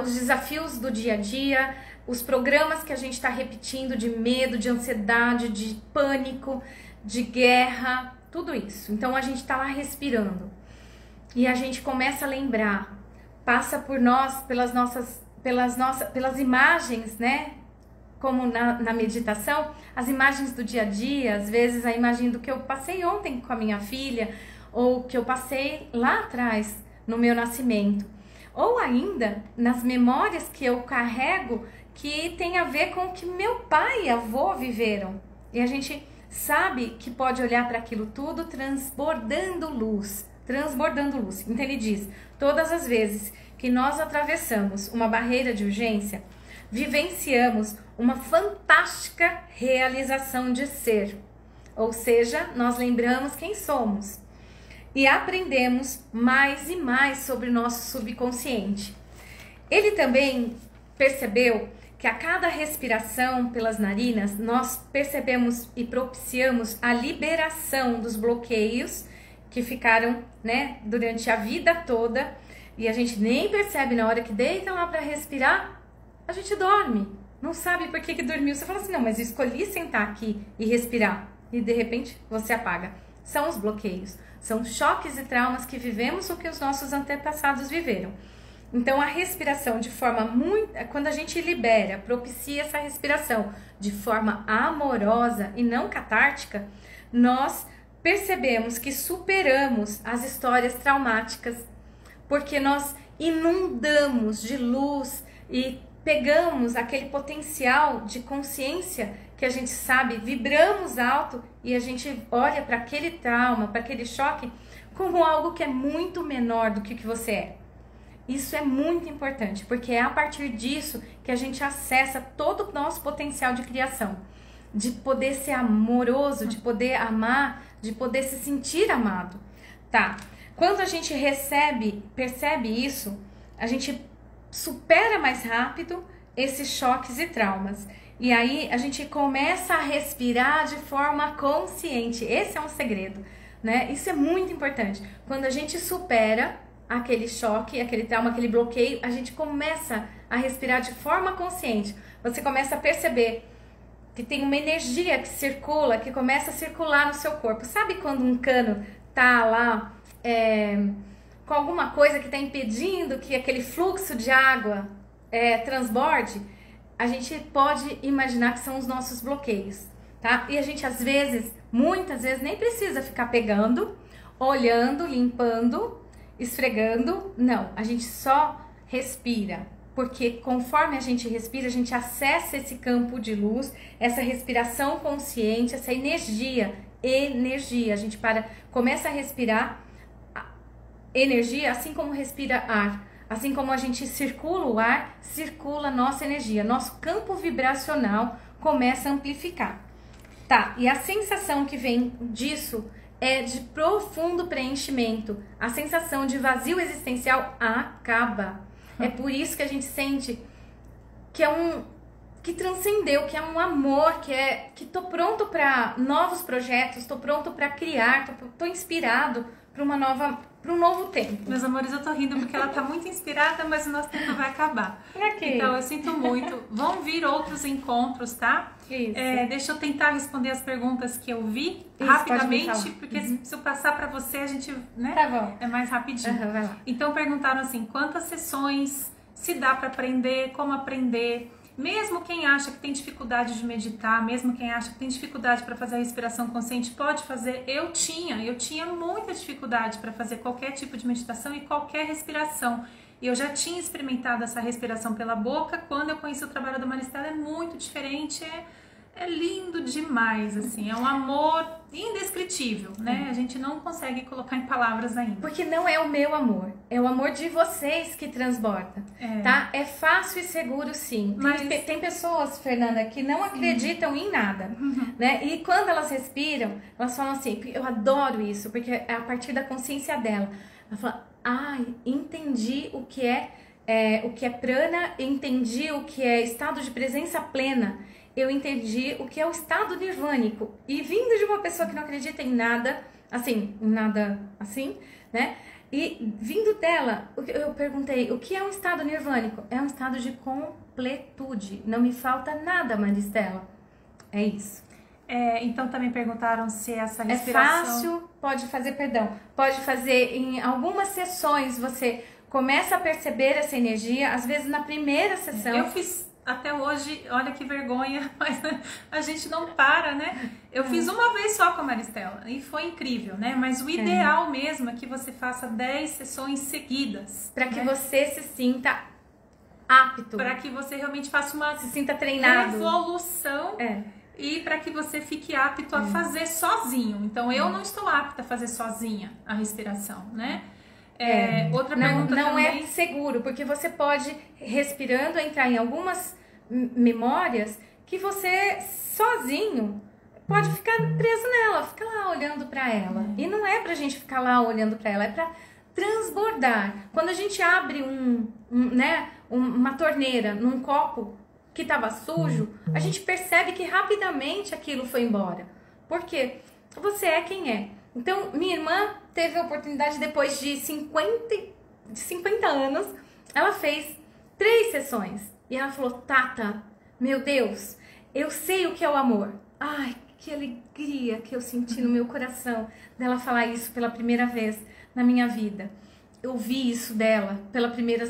os desafios do dia a dia, os programas que a gente está repetindo de medo, de ansiedade, de pânico, de guerra, tudo isso. Então a gente tá lá respirando. E a gente começa a lembrar, passa por nós, pelas imagens, né? Como na meditação, as imagens do dia a dia, às vezes a imagem do que eu passei ontem com a minha filha, ou que eu passei lá atrás, no meu nascimento. Ou ainda, nas memórias que eu carrego, que tem a ver com o que meu pai e avô viveram. E a gente sabe que pode olhar para aquilo tudo transbordando luz. Então ele diz, todas as vezes que nós atravessamos uma barreira de urgência, vivenciamos uma fantástica realização de ser. Ou seja, nós lembramos quem somos e aprendemos mais e mais sobre o nosso subconsciente. Ele também percebeu que a cada respiração pelas narinas, nós percebemos e propiciamos a liberação dos bloqueios que ficaram, né, durante a vida toda, e a gente nem percebe na hora que deita lá para respirar, a gente dorme, não sabe por que dormiu. Você fala assim, não, mas eu escolhi sentar aqui e respirar, e de repente você apaga. São os bloqueios, são choques e traumas que vivemos ou que os nossos antepassados viveram. Então a respiração de forma muito... Quando a gente libera, propicia essa respiração de forma amorosa e não catártica, nós percebemos que superamos as histórias traumáticas, porque nós inundamos de luz e pegamos aquele potencial de consciência que a gente sabe, vibramos alto e a gente olha para aquele trauma, para aquele choque, como algo que é muito menor do que o que você é. Isso é muito importante, porque é a partir disso que a gente acessa todo o nosso potencial de criação, de poder ser amoroso, de poder amar, de poder se sentir amado, tá? Quando a gente percebe isso, a gente supera mais rápido esses choques e traumas. E aí a gente começa a respirar de forma consciente. Esse é um segredo, né? Isso é muito importante. Quando a gente supera aquele choque, aquele trauma, aquele bloqueio, a gente começa a respirar de forma consciente. Você começa a perceber que tem uma energia que circula, que começa a circular no seu corpo. Sabe quando um cano tá lá com alguma coisa que está impedindo que aquele fluxo de água transborde? A gente pode imaginar que são os nossos bloqueios, tá? E a gente às vezes, muitas vezes, nem precisa ficar pegando, olhando, limpando, esfregando. Não, a gente só respira, porque conforme a gente respira, a gente acessa esse campo de luz, essa respiração consciente, essa energia, a gente começa a respirar energia, assim como respira ar. Assim como a gente circula o ar, circula a nossa energia. Nosso campo vibracional começa a amplificar. Tá, e a sensação que vem disso é de profundo preenchimento. A sensação de vazio existencial acaba. É por isso que a gente sente que que transcendeu, que é um amor, que tô pronto para novos projetos, tô pronto para criar, tô inspirado para um novo tempo. Meus amores, eu tô rindo porque ela tá muito inspirada, mas o nosso tempo vai acabar. Então eu sinto muito. Vão vir outros encontros, tá? Isso. Deixa eu tentar responder as perguntas que eu vi Isso, rapidamente, porque se eu passar pra você, a gente, né? Tá bom. É mais rapidinho. Vai lá. Então perguntaram assim, quantas sessões, se dá pra aprender, como aprender. Mesmo quem acha que tem dificuldade de meditar, mesmo quem acha que tem dificuldade para fazer a respiração consciente, pode fazer. Eu tinha muita dificuldade para fazer qualquer tipo de meditação e qualquer respiração. E eu já tinha experimentado essa respiração pela boca. Quando eu conheci o trabalho da Maristela, é muito diferente, é lindo demais, assim, é um amor indescritível, né? A gente não consegue colocar em palavras ainda. Porque não é o meu amor, é o amor de vocês que transborda, tá? É fácil e seguro, sim. Mas tem pessoas, Fernanda, que não acreditam em nada, né? E quando elas respiram, elas falam assim, eu adoro isso, porque é a partir da consciência dela. Ela fala, entendi o que é prana, entendi o que é estado de presença plena. Eu entendi o que é o estado nirvânico. E vindo de uma pessoa que não acredita em nada assim, né? E vindo dela, eu perguntei, o que é um estado nirvânico? É um estado de completude. Não me falta nada, Maristela. É isso. Então também perguntaram se essa respiração... É fácil, pode fazer em algumas sessões, você começa a perceber essa energia, às vezes na primeira sessão. Eu fiz... Até hoje, olha que vergonha, mas a gente não para, né? Eu fiz uma vez só com a Maristela e foi incrível, né? Mas o ideal mesmo é que você faça 10 sessões seguidas. Para que você se sinta apto. Para que você realmente faça uma se sinta treinado. Evolução. E para que você fique apto a fazer sozinho. Então, eu não estou apta a fazer sozinha a respiração, né? Outra pergunta não também... é seguro, porque você pode, respirando, entrar em algumas memórias que você sozinho pode ficar preso nela, fica lá olhando pra ela. E não é pra gente ficar lá olhando pra ela, é pra transbordar. Quando a gente abre uma torneira num copo que estava sujo, a gente percebe que rapidamente aquilo foi embora. Por quê? Você é quem é. Então, minha irmã teve a oportunidade, depois de 50 anos, ela fez 3 sessões. E ela falou, Tata, meu Deus, eu sei o que é o amor. Ai, que alegria que eu senti no meu coração dela falar isso pela primeira vez na minha vida. eu vi isso dela pela primeira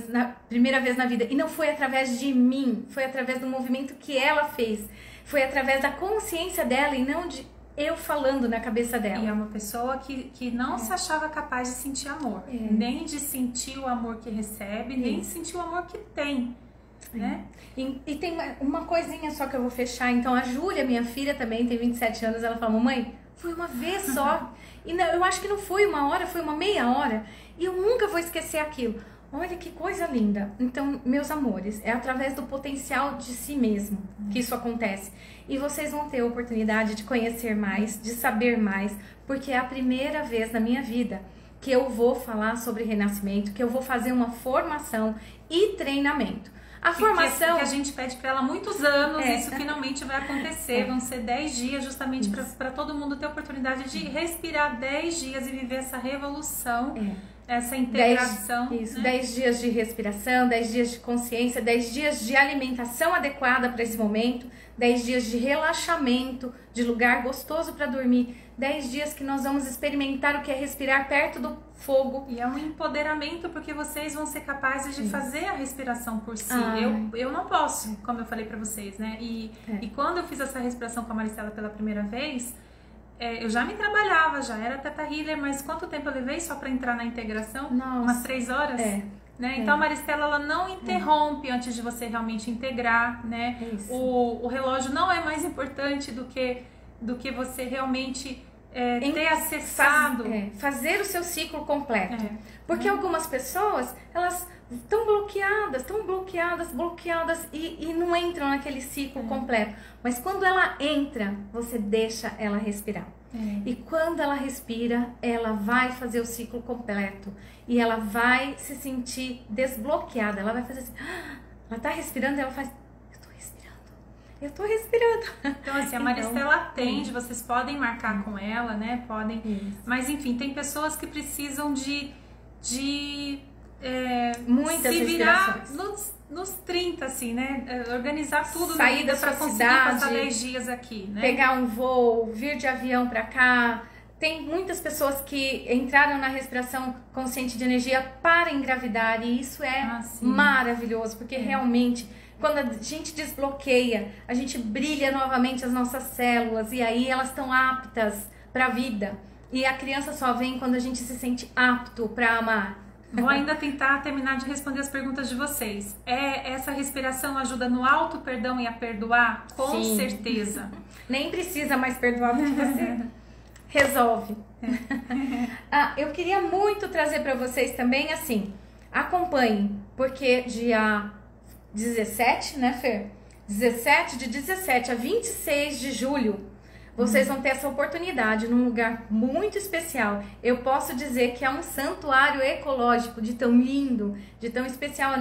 vez na vida. E não foi através de mim, foi através do movimento que ela fez. Foi através da consciência dela e não de eu falando na cabeça dela. E é uma pessoa que não se achava capaz de sentir amor. Nem de sentir o amor que recebe, nem de sentir o amor que tem. Né? E tem uma coisinha só que eu vou fechar. Então a Júlia, minha filha também, tem 27 anos, ela fala, mamãe, foi uma vez só. E não, eu acho que não foi uma hora, foi uma meia hora. E eu nunca vou esquecer aquilo. Olha que coisa linda. Então, meus amores, é através do potencial de si mesmo que isso acontece. E vocês vão ter a oportunidade de conhecer mais, de saber mais, porque é a primeira vez na minha vida que eu vou falar sobre renascimento, que eu vou fazer uma formação e treinamento. A formação que a gente pede para ela há muitos anos, isso finalmente vai acontecer. Vão ser 10 dias justamente para todo mundo ter a oportunidade de respirar 10 dias e viver essa revolução, essa integração. 10 dias de respiração, 10 dias de consciência, 10 dias de alimentação adequada para esse momento, 10 dias de relaxamento, de lugar gostoso para dormir, 10 dias que nós vamos experimentar o que é respirar perto do fogo. E é um empoderamento porque vocês vão ser capazes de fazer a respiração por si. Eu não posso, como eu falei para vocês, né? E quando eu fiz essa respiração com a Maristela pela primeira vez, eu já me trabalhava, já era Theta Healer, mas quanto tempo eu levei só para entrar na integração? Nossa. Umas 3 horas? Né? Então a Maristela, ela não interrompe antes de você realmente integrar, né? O relógio não é mais importante do que você realmente ter acessado. Fazer o seu ciclo completo. Porque algumas pessoas, elas estão bloqueadas e não entram naquele ciclo completo. Mas quando ela entra, você deixa ela respirar. E quando ela respira, ela vai fazer o ciclo completo. E ela vai se sentir desbloqueada. Ela vai fazer assim, ela tá respirando e ela faz, eu tô respirando. Então, assim, a Maristela atende, vocês podem marcar com ela, né? Podem. Mas, enfim, tem pessoas que precisam de muitas se virar respirações. nos 30, assim, né? Organizar tudo sair da pra sua conseguir cidade, passar 10 dias aqui, né? Pegar um voo, vir de avião pra cá. Tem muitas pessoas que entraram na respiração consciente de energia para engravidar e isso é maravilhoso, porque realmente quando a gente desbloqueia, a gente brilha novamente as nossas células e aí elas estão aptas para a vida. E a criança só vem quando a gente se sente apto para amar. Vou ainda tentar terminar de responder as perguntas de vocês. Essa respiração ajuda no auto-perdão e a perdoar? Com certeza. Nem precisa mais perdoar porque você resolve. Eu queria muito trazer para vocês também, assim, acompanhem, porque dia 17, né, Fer? De 17 a 26 de julho, vocês vão ter essa oportunidade num lugar muito especial. Eu posso dizer que é um santuário ecológico de tão lindo, de tão especial.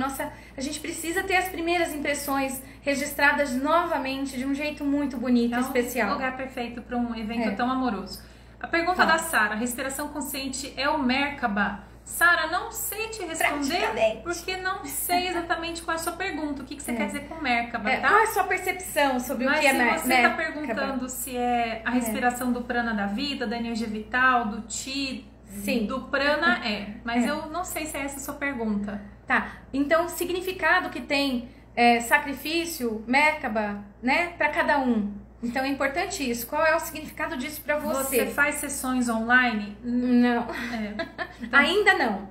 A gente precisa ter as primeiras impressões registradas novamente de um jeito muito bonito e especial. É um lugar perfeito para um evento tão amoroso. A pergunta da Sara, respiração consciente é o Merkaba? Sara, não sei te responder porque não sei exatamente qual é a sua pergunta. O que você quer dizer com Merkaba, tá? Qual é a sua percepção sobre o que é Merkaba? Mas se você está perguntando se é a respiração do prana da vida, da energia vital, do chi, do prana, mas eu não sei se é essa a sua pergunta. Tá, então o significado que tem sacrifício, Merkaba, né, para cada um. Então é importante isso. Qual é o significado disso para você? Você faz sessões online? Não. Então... Ainda não.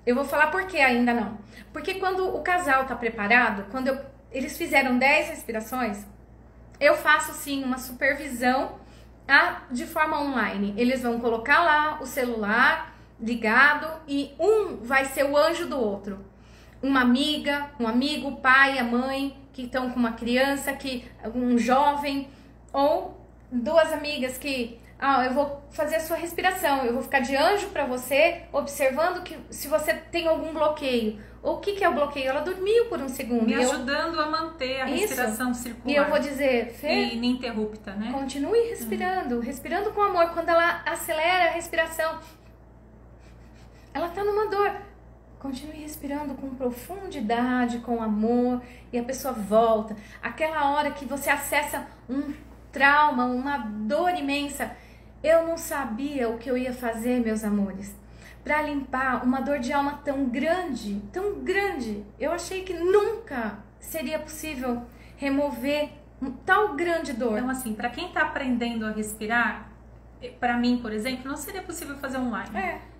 Eu vou falar por que ainda não. Porque quando o casal tá preparado, quando eles fizeram 10 respirações, eu faço sim uma supervisão de forma online. Eles vão colocar lá o celular ligado e um vai ser o anjo do outro. Uma amiga, um amigo, o pai, a mãe que estão com uma criança, um jovem, ou 2 amigas que eu vou fazer a sua respiração, eu vou ficar de anjo para você, observando que se você tem algum bloqueio. Ou o que é o bloqueio? Ela dormiu por um segundo. Me ajudando a manter a respiração circular. E eu vou dizer, Fê, ininterrupta, né? Continue respirando, respirando com amor. Quando ela acelera a respiração, ela tá numa dor. Continue respirando com profundidade, com amor, e a pessoa volta. Aquela hora que você acessa um trauma, uma dor imensa. Eu não sabia o que eu ia fazer, meus amores. para limpar uma dor de alma tão grande, tão grande. Eu achei que nunca seria possível remover tal grande dor. Então, assim, para quem tá aprendendo a respirar, para mim, por exemplo, não seria possível fazer online.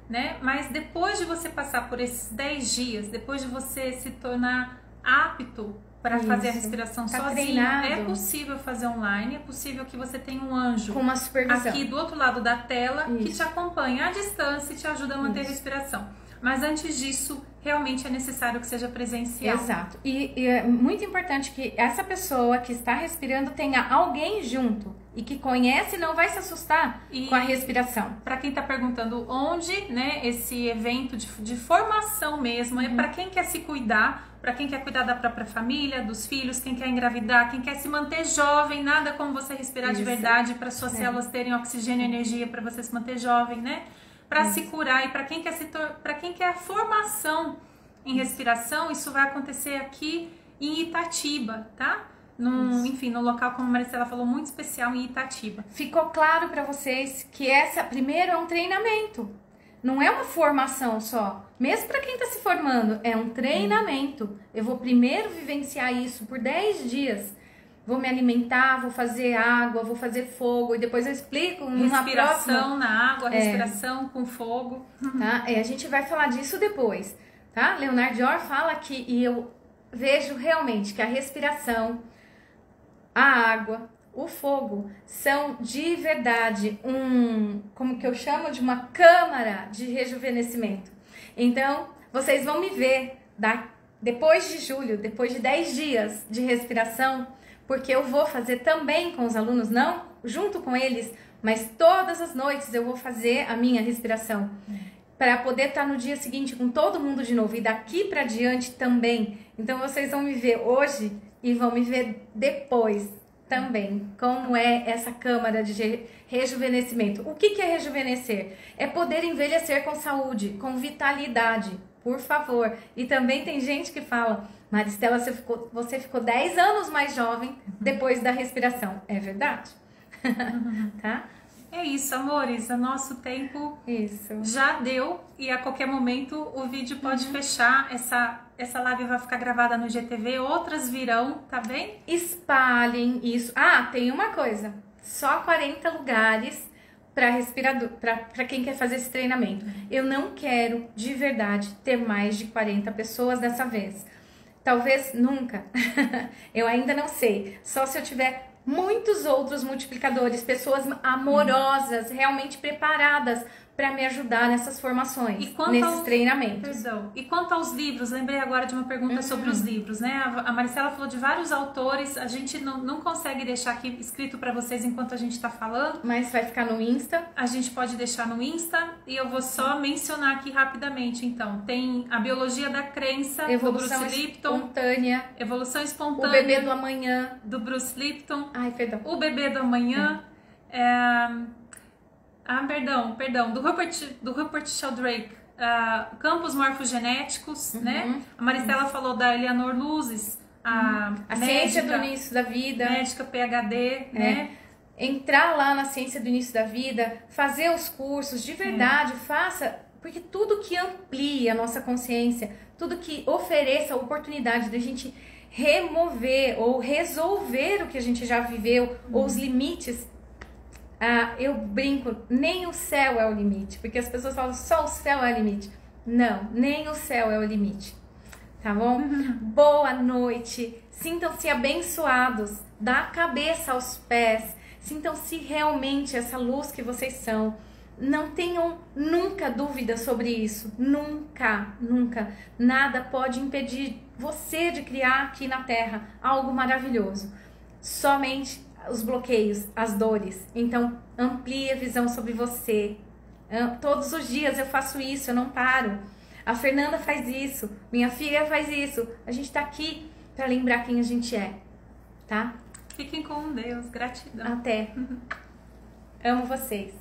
Né? Mas depois de você passar por esses 10 dias, depois de você se tornar apto para fazer a respiração sozinho, treinado. É possível fazer online, é possível que você tenha um anjo com uma supervisão aqui do outro lado da tela que te acompanha à distância e te ajuda a manter a respiração. Mas antes disso, realmente é necessário que seja presencial. Exato. E é muito importante que essa pessoa que está respirando tenha alguém junto e que conhece e não vai se assustar com a respiração. Para quem está perguntando onde, né, esse evento de formação mesmo, é para quem quer se cuidar, para quem quer cuidar da própria família, dos filhos, quem quer engravidar, quem quer se manter jovem, nada como você respirar de verdade para suas células terem oxigênio e energia para você se manter jovem, né? Para se curar, e para quem quer a formação em respiração, isso vai acontecer aqui em Itatiba, tá? Enfim, no local, como a Maricela falou, muito especial em Itatiba. Ficou claro para vocês que primeiro é um treinamento, não é uma formação só. Mesmo para quem está se formando, é um treinamento. Eu vou primeiro vivenciar isso por 10 dias. Vou me alimentar, vou fazer água, vou fazer fogo, e depois eu explico respiração na água, respiração com fogo. Tá? A gente vai falar disso depois, tá? Leonard Dior fala que, e eu vejo realmente que a respiração, a água, o fogo são de verdade como que eu chamo, de uma câmara de rejuvenescimento. Então, vocês vão me ver depois de julho, depois de 10 dias de respiração, porque eu vou fazer também com os alunos, não junto com eles, mas todas as noites eu vou fazer a minha respiração, para poder estar no dia seguinte com todo mundo de novo, e daqui para diante também. Então vocês vão me ver hoje e vão me ver depois também, como é essa câmara de rejuvenescimento. O que é rejuvenescer? É poder envelhecer com saúde, com vitalidade, por favor. E também tem gente que fala: Maristela, você ficou 10 anos mais jovem depois da respiração. É verdade? Tá? É isso, amores. O nosso tempo já deu, e a qualquer momento o vídeo pode fechar. Essa live vai ficar gravada no GTV, outras virão, tá bem? Espalhem isso. Tem uma coisa: só 40 lugares para respirador, para quem quer fazer esse treinamento. Eu não quero, de verdade, ter mais de 40 pessoas dessa vez. Talvez nunca. Eu ainda não sei. Só se eu tiver muitos outros multiplicadores, pessoas amorosas, realmente preparadas para me ajudar nessas formações, nesses treinamentos. E quanto aos livros, lembrei agora de uma pergunta sobre os livros, né? A Maricela falou de vários autores, a gente não consegue deixar aqui escrito para vocês enquanto a gente está falando. Mas vai ficar no Insta. A gente pode deixar no Insta, e eu vou só mencionar aqui rapidamente. Então, tem A Biologia da Crença, Evolução do Bruce Lipton. Espontânea. Evolução Espontânea. O Bebê do Amanhã, do Bruce Lipton. Perdão. O Bebê do Amanhã. Do Rupert Sheldrake, Campos Morfogenéticos, né? A Maricela falou da Eleanor Luzes, a Ciência do Início da Vida, médica PhD, né? Entrar lá na Ciência do Início da Vida, fazer os cursos, de verdade, faça, porque tudo que amplie a nossa consciência, tudo que ofereça a oportunidade da gente remover ou resolver o que a gente já viveu, ou os limites. Eu brinco, nem o céu é o limite, porque as pessoas falam só o céu é o limite. Não, nem o céu é o limite, tá bom? Boa noite, sintam-se abençoados, da cabeça aos pés, sintam-se realmente essa luz que vocês são. Não tenham nunca dúvida sobre isso, nunca, nunca. Nada pode impedir você de criar aqui na Terra algo maravilhoso. Somente os bloqueios, as dores. Então, amplie a visão sobre você. Todos os dias eu faço isso, eu não paro. A Fernanda faz isso, minha filha faz isso. A gente tá aqui para lembrar quem a gente é, tá? Fiquem com Deus, gratidão. Até. Amo vocês.